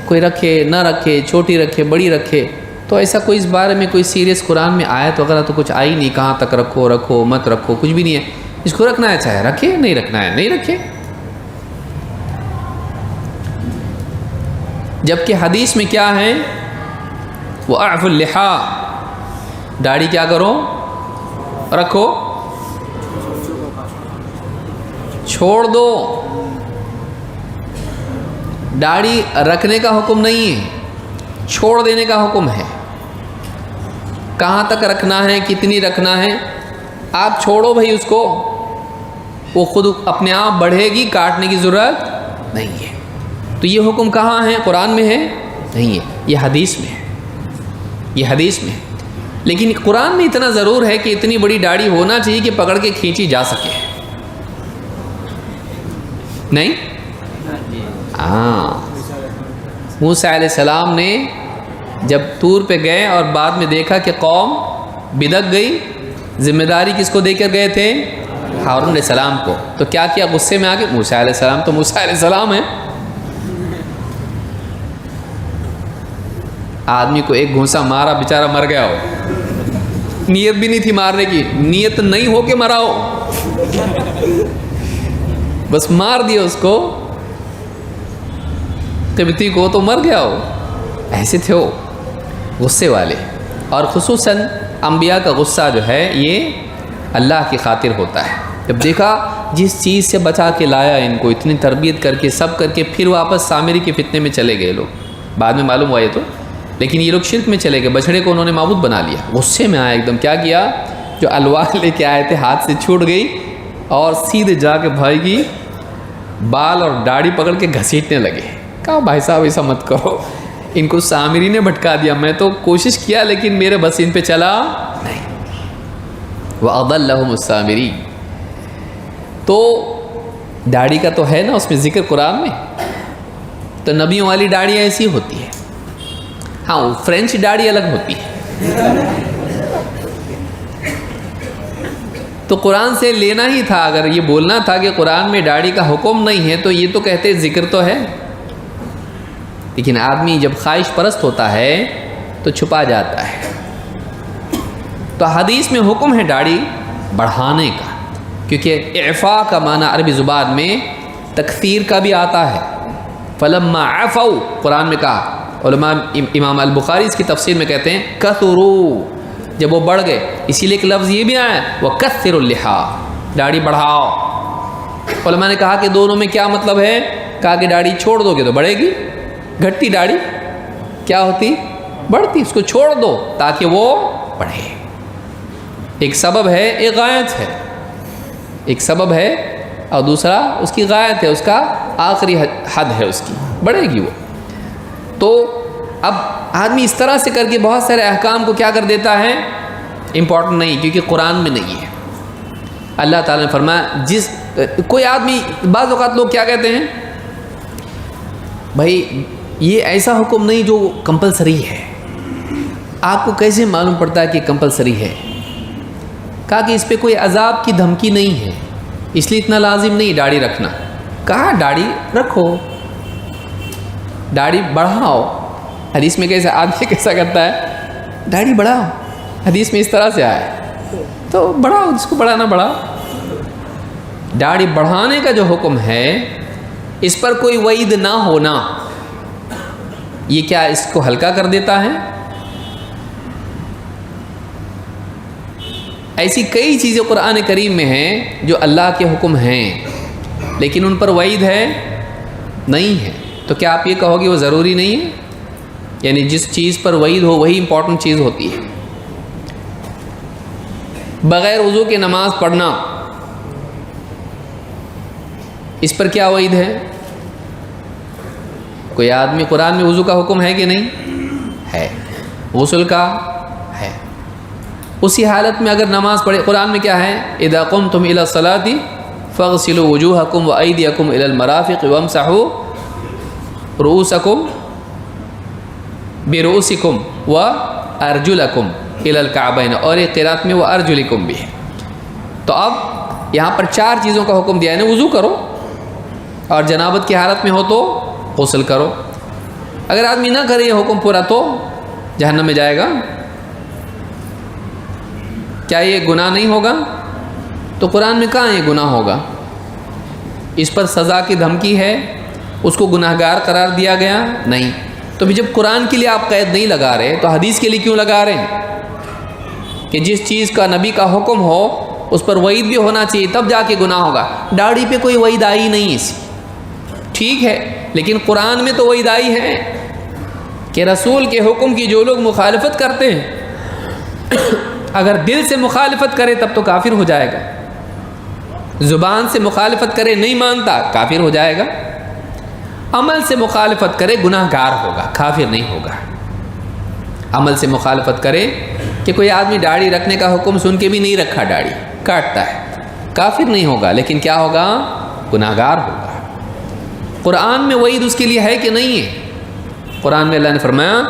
کوئی رکھے نہ رکھے، چھوٹی رکھے بڑی رکھے، تو ایسا کوئی اس بارے میں کوئی سیریس قرآن میں آیت وغیرہ تو کچھ آئی نہیں، کہاں تک رکھو مت رکھو، کچھ بھی نہیں ہے۔ اس کو رکھنا ہے چاہے رکھے، نہیں رکھنا ہے نہیں رکھے۔ جبکہ حدیث میں کیا ہے؟ وَأَعْفُوا اللِّحَىٰ، داڑھی کیا کرو؟ رکھو، چھوڑ دو۔ داڑھی رکھنے کا حکم نہیں ہے، چھوڑ دینے کا حکم ہے۔ کہاں تک رکھنا ہے، کتنی رکھنا ہے، آپ چھوڑو بھائی اس کو، وہ خود اپنے آپ بڑھے گی، کاٹنے کی ضرورت نہیں ہے۔ تو یہ حکم کہاں ہے؟ قرآن میں ہے؟ نہیں ہے، یہ حدیث میں ہے، یہ حدیث میں ہے۔ لیکن قرآن میں اتنا ضرور ہے کہ اتنی بڑی داڑھی ہونا چاہیے کہ پکڑ کے کھینچی جا سکے، نہیں؟ ہاں، موسیٰ علیہ السلام نے جب طور پہ گئے اور بعد میں دیکھا کہ قوم بدک گئی، ذمہ داری کس کو دے کر گئے تھے؟ ہارون علیہ السلام کو، تو کیا کیا؟ غصے میں آ کے موسیٰ علیہ السلام تو موسیٰ علیہ السلام ہے، آدمی کو ایک گھونسا مارا، بیچارہ مر گیا ہو، نیت بھی نہیں تھی مارنے کی، نیت نہیں ہو کے مرا ہو، بس مار دیا اس کو، قبطی کو، تو مر گیا ہو۔ ایسے تھے وہ غصے والے، اور خصوصاً انبیاء کا غصہ جو ہے یہ اللہ کی خاطر ہوتا ہے۔ جب دیکھا جس چیز سے بچا کے لایا ان کو، اتنی تربیت کر کے سب کر کے، پھر واپس سامری کے فتنے میں چلے گئے لوگ، بعد میں معلوم ہوا یہ تو، لیکن یہ لوگ شرک میں چلے گئے، بچڑے کو انہوں نے معبود بنا لیا، غصے میں آیا ایک دم، کیا کیا؟ جو الواح لے کے آئے تھے ہاتھ سے چھوٹ گئی، اور سیدھے جا کے بھائی کی بال اور داڑھی پکڑ کے گھسیٹنے لگے۔ کہا بھائی صاحب ایسا مت کرو، ان کو سامری نے بھٹکا دیا، میں تو کوشش کیا لیکن میرے بس ان پہ چلا نہیں۔ وَأَضَلَّهُمُ السَّامِرِينَ، تو داڑھی کا تو ہے نا اس میں ذکر قرآن میں، تو نبیوں والی داڑھی ایسی ہوتی ہے. ہاں فرینچ داڑھی الگ ہوتی ہے. تو قرآن سے لینا ہی تھا. اگر یہ بولنا تھا کہ قرآن میں داڑھی کا حکم نہیں ہے تو یہ تو کہتے ذکر تو ہے. لیکن آدمی جب خواہش پرست ہوتا ہے تو چھپا جاتا ہے. تو حدیث میں حکم ہے داڑھی بڑھانے کا، کیونکہ اعفاء کا معنی عربی زبان میں تکثیر کا بھی آتا ہے. فلما عفوا قرآن میں کہا. علماء امام البخاری اس کی تفسیر میں کہتے ہیں کثروا، جب وہ بڑھ گئے. اسی لیے ایک لفظ یہ بھی آیا وَكَثِّرُ اللِّحَىٰ، داڑھی بڑھاؤ. علماء نے کہا کہ دونوں میں کیا مطلب ہے؟ کہا کہ داڑھی چھوڑ دو گے تو بڑھے گی، گھٹتی داڑھی کیا ہوتی؟ بڑھتی. اس کو چھوڑ دو تاکہ وہ بڑھے. ایک سبب ہے، ایک غایت ہے. ایک سبب ہے اور دوسرا اس کی غایت ہے، اس کا آخری حد ہے، اس کی بڑھے گی وہ. تو اب آدمی اس طرح سے کر کے بہت سارے احکام کو کیا کر دیتا ہے، امپورٹنٹ نہیں، کیونکہ قرآن میں نہیں ہے. اللہ تعالیٰ نے فرمایا کوئی آدمی، بعض اوقات لوگ کیا کہتے ہیں، بھائی یہ ایسا حکم نہیں جو کمپلسری ہے. آپ کو کیسے معلوم پڑتا ہے کہ کمپلسری ہے؟ کہا کہ اس پہ کوئی عذاب کی دھمکی نہیں ہے، اس لیے اتنا لازم نہیں داڑھی رکھنا. کہا داڑھی رکھو، داڑھی بڑھاؤ. حدیث میں کیسا آدمی کیسا کرتا ہے، داڑھی بڑھاؤ، حدیث میں اس طرح سے آیا ہے تو بڑھاؤ، جس کو بڑھانا بڑھاؤ. داڑھی بڑھانے کا جو حکم ہے اس پر کوئی وعید نہ ہونا، یہ کیا اس کو ہلکا کر دیتا ہے؟ ایسی کئی چیزیں قرآن کریم میں ہیں جو اللہ کے حکم ہیں لیکن ان پر وعید ہے نہیں ہے. تو کیا آپ یہ کہو گے وہ ضروری نہیں ہے؟ یعنی جس چیز پر وعید ہو وہی امپورٹنٹ چیز ہوتی ہے. بغیر وضو کے نماز پڑھنا، اس پر کیا وعید ہے؟ کوئی آدمی، قرآن میں وضو کا حکم ہے کہ نہیں ہے؟ غسل کا ہے. اسی حالت میں اگر نماز پڑھے، قرآن میں کیا ہے؟ اذا قمتم الى الصلاة فاغسلوا وجوهكم وايديكم الى المرافق وامسحوا رؤوسكم برؤوسكم وارجلكم الى الكعبين، اور ایک قرات میں وارجلكم بھی ہے. تو اب یہاں پر 4 چیزوں کا حکم دیا ہے نا. وضو کرو، اور جنابت کی حالت میں ہو تو غسل کرو. اگر آدمی نہ کرے یہ حکم پورا تو جہنم میں جائے گا. کیا یہ گناہ نہیں ہوگا؟ تو قرآن میں کہاں یہ گناہ ہوگا؟ اس پر سزا کی دھمکی ہے، اس کو گناہ گار قرار دیا گیا نہیں. تو بھی جب قرآن کے لیے آپ قید نہیں لگا رہے تو حدیث کے لیے کیوں لگا رہے ہیں؟ کہ جس چیز کا نبی کا حکم ہو اس پر وعید بھی ہونا چاہیے، تب جا کے گناہ ہوگا. داڑھی پہ کوئی وعید آئی نہیں اس ٹھیک ہے، لیکن قرآن میں تو وعید آئی ہے کہ رسول کے حکم کی جو لوگ مخالفت کرتے ہیں، اگر دل سے مخالفت کرے تب تو کافر ہو جائے گا. زبان سے مخالفت کرے نہیں مانتا کافر ہو جائے گا. عمل سے مخالفت کرے گناہ گار ہوگا، کافر نہیں ہوگا. عمل سے مخالفت کرے کہ کوئی آدمی داڑھی رکھنے کا حکم سن کے بھی نہیں رکھا، داڑھی کاٹتا ہے، کافر نہیں ہوگا لیکن کیا ہوگا؟ گناہ گار ہوگا. قرآن میں وعید اس کے لیے ہے کہ نہیں ہے؟ قرآن میں اللہ نے فرمایا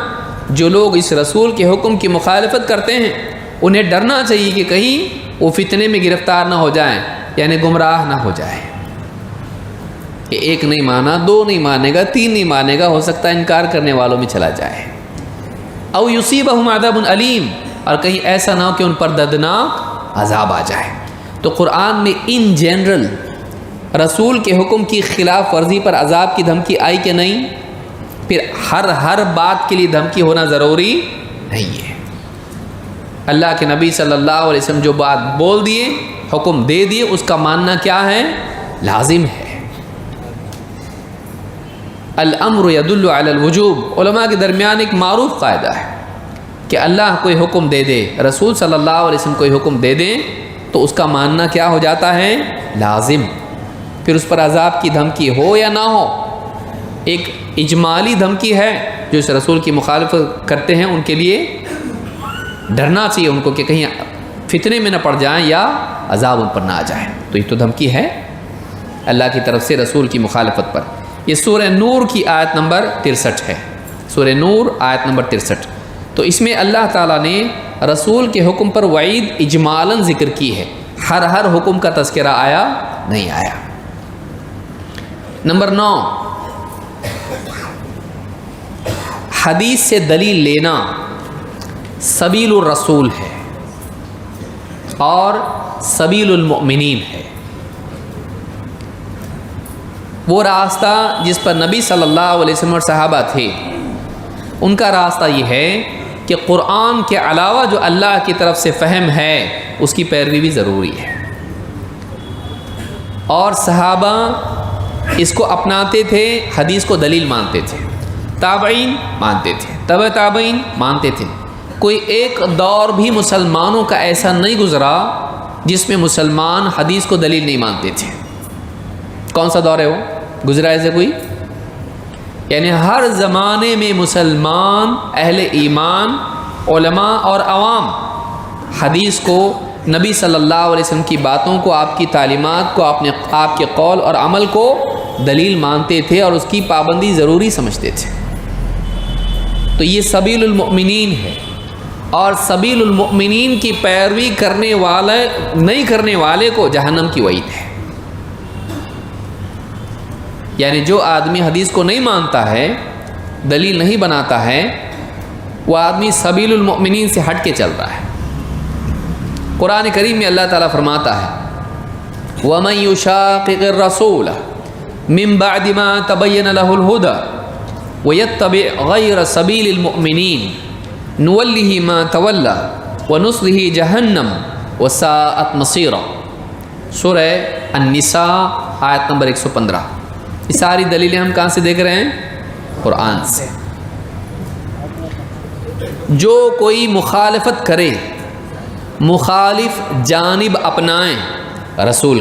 جو لوگ اس رسول کے حکم کی مخالفت کرتے ہیں انہیں ڈرنا چاہیے کہ کہیں وہ فتنے میں گرفتار نہ ہو جائیں، یعنی گمراہ نہ ہو جائے. کہ 1 نہیں مانا، 2 نہیں مانے گا، 3 نہیں مانے گا، ہو سکتا ہے انکار کرنے والوں میں چلا جائے. او یصیبہم عذاب علیم، اور کہیں ایسا نہ ہو کہ ان پر دردناک عذاب آ جائے. تو قرآن میں ان جنرل رسول کے حکم کی خلاف ورزی پر عذاب کی دھمکی آئی کہ نہیں؟ پھر ہر بات کے لیے دھمکی ہونا ضروری نہیں ہے. اللہ کے نبی صلی اللہ علیہ وسلم جو بات بول دیے، حکم دے دیے، اس کا ماننا کیا ہے؟ لازم ہے. الامر يدل على الوجوب. علماء کے درمیان ایک معروف قاعدہ ہے کہ اللہ کوئی حکم دے دے، رسول صلی اللہ علیہ وسلم کوئی حکم دے دیں تو اس کا ماننا کیا ہو جاتا ہے؟ لازم. پھر اس پر عذاب کی دھمکی ہو یا نہ ہو. ایک اجمالی دھمکی ہے، جو اس رسول کی مخالفت کرتے ہیں ان کے لیے ڈرنا چاہیے ان کو کہ کہیں فتنے میں نہ پڑ جائیں یا عذاب ان پر نہ آ جائے. تو یہ تو دھمکی ہے اللہ کی طرف سے رسول کی مخالفت پر. یہ سورہ نور کی آیت نمبر 63 ہے، سورہ نور آیت نمبر 63۔ تو اس میں اللہ تعالیٰ نے رسول کے حکم پر وعید اجمالاً ذکر کی ہے، ہر حکم کا تذکرہ آیا نہیں آیا۔ نمبر 9، حدیث سے دلیل لینا سبیل الرسول ہے اور سبیل المؤمنین ہے۔ وہ راستہ جس پر نبی صلی اللہ علیہ وسلم اور صحابہ تھے، ان کا راستہ یہ ہے کہ قرآن کے علاوہ جو اللہ کی طرف سے فہم ہے اس کی پیروی بھی ضروری ہے، اور صحابہ اس کو اپناتے تھے، حدیث کو دلیل مانتے تھے، تابعین مانتے تھے، تبع تابعین مانتے تھے۔ کوئی ایک دور بھی مسلمانوں کا ایسا نہیں گزرا جس میں مسلمان حدیث کو دلیل نہیں مانتے تھے۔ کون سا دور ہے وہ گزرا ایسے کوئی؟ یعنی ہر زمانے میں مسلمان اہل ایمان، علماء اور عوام حدیث کو، نبی صلی اللہ علیہ وسلم کی باتوں کو، آپ کی تعلیمات کو، آپ کے قول اور عمل کو دلیل مانتے تھے اور اس کی پابندی ضروری سمجھتے تھے۔ تو یہ سبیل المؤمنین ہے، اور سبیل المؤمنین کی پیروی نہیں کرنے والے کو جہنم کی وعید ہے۔ یعنی جو آدمی حدیث کو نہیں مانتا ہے، دلیل نہیں بناتا ہے، وہ آدمی سبیل المؤمنین سے ہٹ کے چل رہا ہے۔ قرآن کریم میں اللہ تعالیٰ فرماتا ہے وَمَن يُشَاقِقِ الرَّسُولَ مِن بَعْدِ مَا تَبَيَّنَ لَهُ الْهُدَى وَيَتَّبِعْ غَيْرَ سَبِيلِ الْمُؤْمِنِينَ نُوَلِّهِ مَا تَوَلَّى وَنُصْلِهِ جَهَنَّمَ وَسَاءَتْ مَصِيرًا۔ سورہ النساء آیت نمبر 115۔ یہ ساری دلیلیں ہم کہاں سے دیکھ رہے ہیں؟ قرآن سے۔ جو کوئی مخالفت کرے، مخالف جانب اپنائیں رسول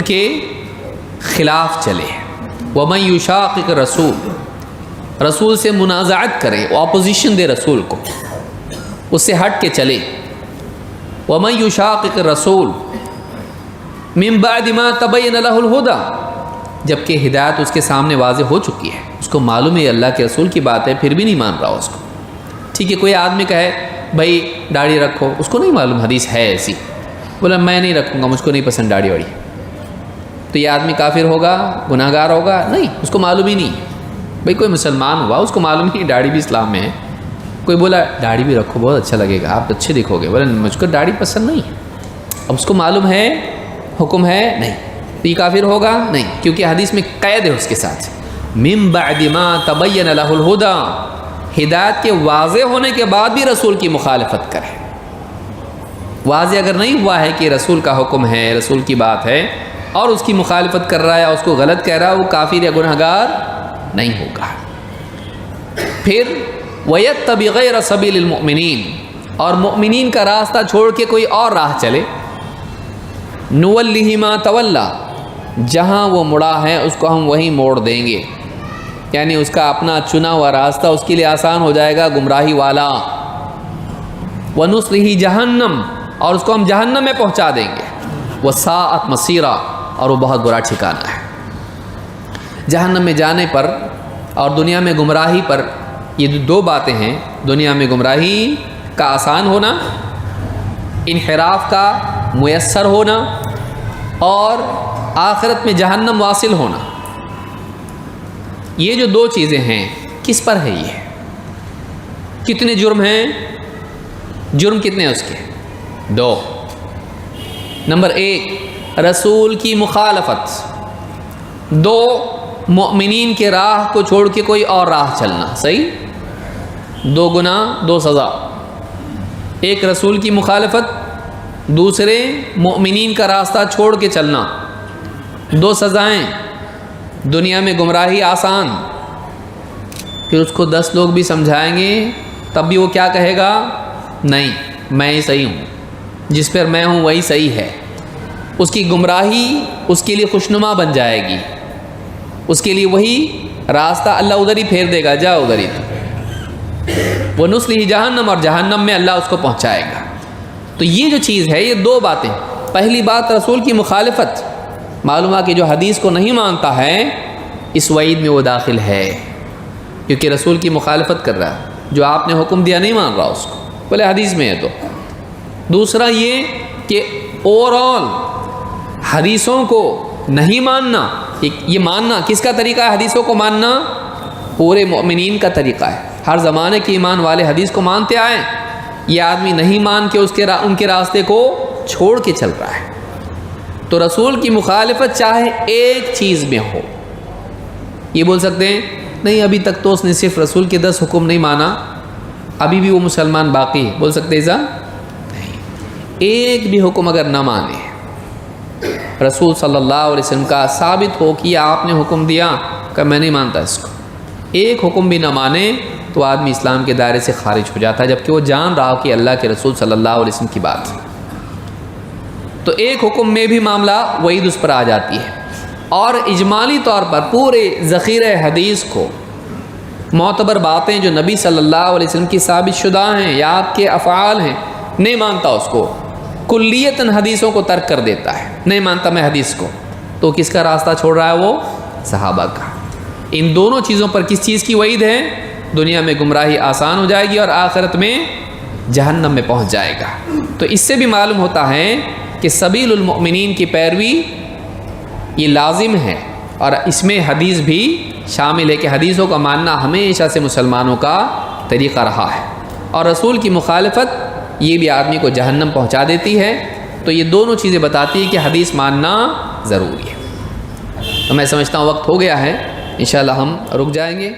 کے خلاف چلے، وَمَن يُشَاقِقِ الرَّسُولَ، رسول سے منازعت کرے، اپوزیشن دے رسول کو، اس سے ہٹ کے چلے۔ وَمَن يُشَاقِقِ الرَّسُولَ مِن بَعْدِ مَا تَبَيَّنَ لَهُ الْهُدَى، جبکہ ہدایت اس کے سامنے واضح ہو چکی ہے، اس کو معلوم ہے اللہ کے رسول کی بات ہے، پھر بھی نہیں مان رہا اس کو۔ ٹھیک ہے، کوئی آدمی کہے بھائی داڑھی رکھو، اس کو نہیں معلوم حدیث ہے ایسی، بولا میں نہیں رکھوں گا، مجھ کو نہیں پسند داڑھی واڑی، تو یہ آدمی کافر ہوگا، گناہ گار ہوگا؟ نہیں، اس کو معلوم ہی نہیں۔ بھائی کوئی مسلمان ہوا، اس کو معلوم نہیں داڑھی بھی اسلام میں ہے، کوئی بولا داڑھی بھی رکھو بہت اچھا لگے گا، آپ اچھے دکھو گے، بولا مجھ کو داڑھی پسند نہیں ہے، اب اس کو معلوم ہے حکم ہے نہیں، تو یہ کافر ہوگا؟ نہیں، کیونکہ حدیث میں قید ہے اس کے ساتھ من بعد ما تبین لہ الہدی، ہدایت کے واضح ہونے کے بعد بھی رسول کی مخالفت کرے۔ واضح اگر نہیں ہوا ہے کہ رسول کا حکم ہے، رسول کی بات ہے، اور اس کی مخالفت کر رہا ہے، اس کو غلط کہہ رہا ہے، وہ کافر یا گناہ گار نہیں ہوگا۔ پھر وَيَتَّبِعْ غَيْرَ سَبِيلِ الْمُؤْمِنِينَ، اور مؤمنین کا راستہ چھوڑ کے کوئی اور راہ چلے، نُوَلِّهِ مَا تَوَلَّى، جہاں وہ مڑا ہے اس کو ہم وہیں موڑ دیں گے، یعنی اس کا اپنا چنا ہوا راستہ اس کے لیے آسان ہو جائے گا، گمراہی والا۔ وَنُصْلِهِ جَهَنَّمَ، اور اس کو ہم جہنم میں پہنچا دیں گے، وَسَاءَتْ مَصِيرًا، اور وہ بہت برا ٹھکانہ ہے۔ جہنم میں جانے پر اور دنیا میں گمراہی پر، یہ دو باتیں ہیں، دنیا میں گمراہی کا آسان ہونا، انحراف کا میسر ہونا، اور آخرت میں جہنم واصل ہونا۔ یہ جو دو چیزیں ہیں، کس پر ہے یہ؟ کتنے جرم ہیں؟ جرم کتنے ہیں اس کے؟ دو۔ نمبر 1 رسول کی مخالفت، 2 مؤمنین کے راہ کو چھوڑ کے کوئی اور راہ چلنا۔ صحیح؟ 2 گناہ 2 سزا، ایک رسول کی مخالفت، دوسرے مؤمنین کا راستہ چھوڑ کے چلنا، 2 سزائیں۔ دنیا میں گمراہی آسان، پھر اس کو 10 لوگ بھی سمجھائیں گے تب بھی وہ کیا کہے گا؟ نہیں، میں ہی صحیح ہوں، جس پر میں ہوں وہی صحیح ہے۔ اس کی گمراہی اس کے لیے خوشنما بن جائے گی، اس کے لیے وہی راستہ اللہ ادھر ہی پھیر دے گا، جا ادھر ہی، وہ نصلہ جہنم، اور جہنم میں اللہ اس کو پہنچائے گا۔ تو یہ جو چیز ہے، یہ 2 باتیں، پہلی بات رسول کی مخالفت، معلوم ہے کہ جو حدیث کو نہیں مانتا ہے اس وعید میں وہ داخل ہے، کیونکہ رسول کی مخالفت کر رہا ہے، جو آپ نے حکم دیا نہیں مان رہا اس کو، بولے حدیث میں ہے تو۔ دوسرا یہ کہ اوور آل حدیثوں کو نہیں ماننا، یہ ماننا کس کا طریقہ ہے؟ حدیثوں کو ماننا پورے مومنین کا طریقہ ہے، ہر زمانے کے ایمان والے حدیث کو مانتے آئے، یہ آدمی نہیں مان کے ان کے راستے کو چھوڑ کے چل رہا ہے۔ تو رسول کی مخالفت چاہے ایک چیز میں ہو، یہ بول سکتے ہیں نہیں ابھی تک تو اس نے صرف رسول کے 10 حکم نہیں مانا، ابھی بھی وہ مسلمان باقی ہے، بول سکتے ایسا نہیں۔ ایک بھی حکم اگر نہ مانے رسول صلی اللہ علیہ وسلم کا، ثابت ہو کہ آپ نے حکم دیا کہ میں نہیں مانتا اس کو، ایک حکم بھی نہ مانے تو آدمی اسلام کے دائرے سے خارج ہو جاتا ہے، جبکہ وہ جان رہا کہ اللہ کے رسول صلی اللہ علیہ وسلم کی بات ہے۔ تو ایک حکم میں بھی معاملہ وعید اس پر آ جاتی ہے، اور اجمالی طور پر پورے ذخیرہ حدیث کو معتبر باتیں جو نبی صلی اللہ علیہ وسلم کی ثابت شدہ ہیں یا آپ کے افعال ہیں، نہیں مانتا اس کو، کلیتاً حدیثوں کو ترک کر دیتا ہے، نہیں مانتا میں حدیث کو، تو کس کا راستہ چھوڑ رہا ہے؟ وہ صحابہ کا۔ ان دونوں چیزوں پر کس چیز کی وعید ہے؟ دنیا میں گمراہی آسان ہو جائے گی اور آخرت میں جہنم میں پہنچ جائے گا۔ تو اس سے بھی معلوم ہوتا ہے کہ سبیل المؤمنین کی پیروی یہ لازم ہے، اور اس میں حدیث بھی شامل ہے کہ حدیثوں کا ماننا ہمیشہ سے مسلمانوں کا طریقہ رہا ہے، اور رسول کی مخالفت یہ بھی آدمی کو جہنم پہنچا دیتی ہے۔ تو یہ دونوں چیزیں بتاتی ہیں کہ حدیث ماننا ضروری ہے۔ تو میں سمجھتا ہوں وقت ہو گیا ہے، انشاءاللہ ہم رک جائیں گے۔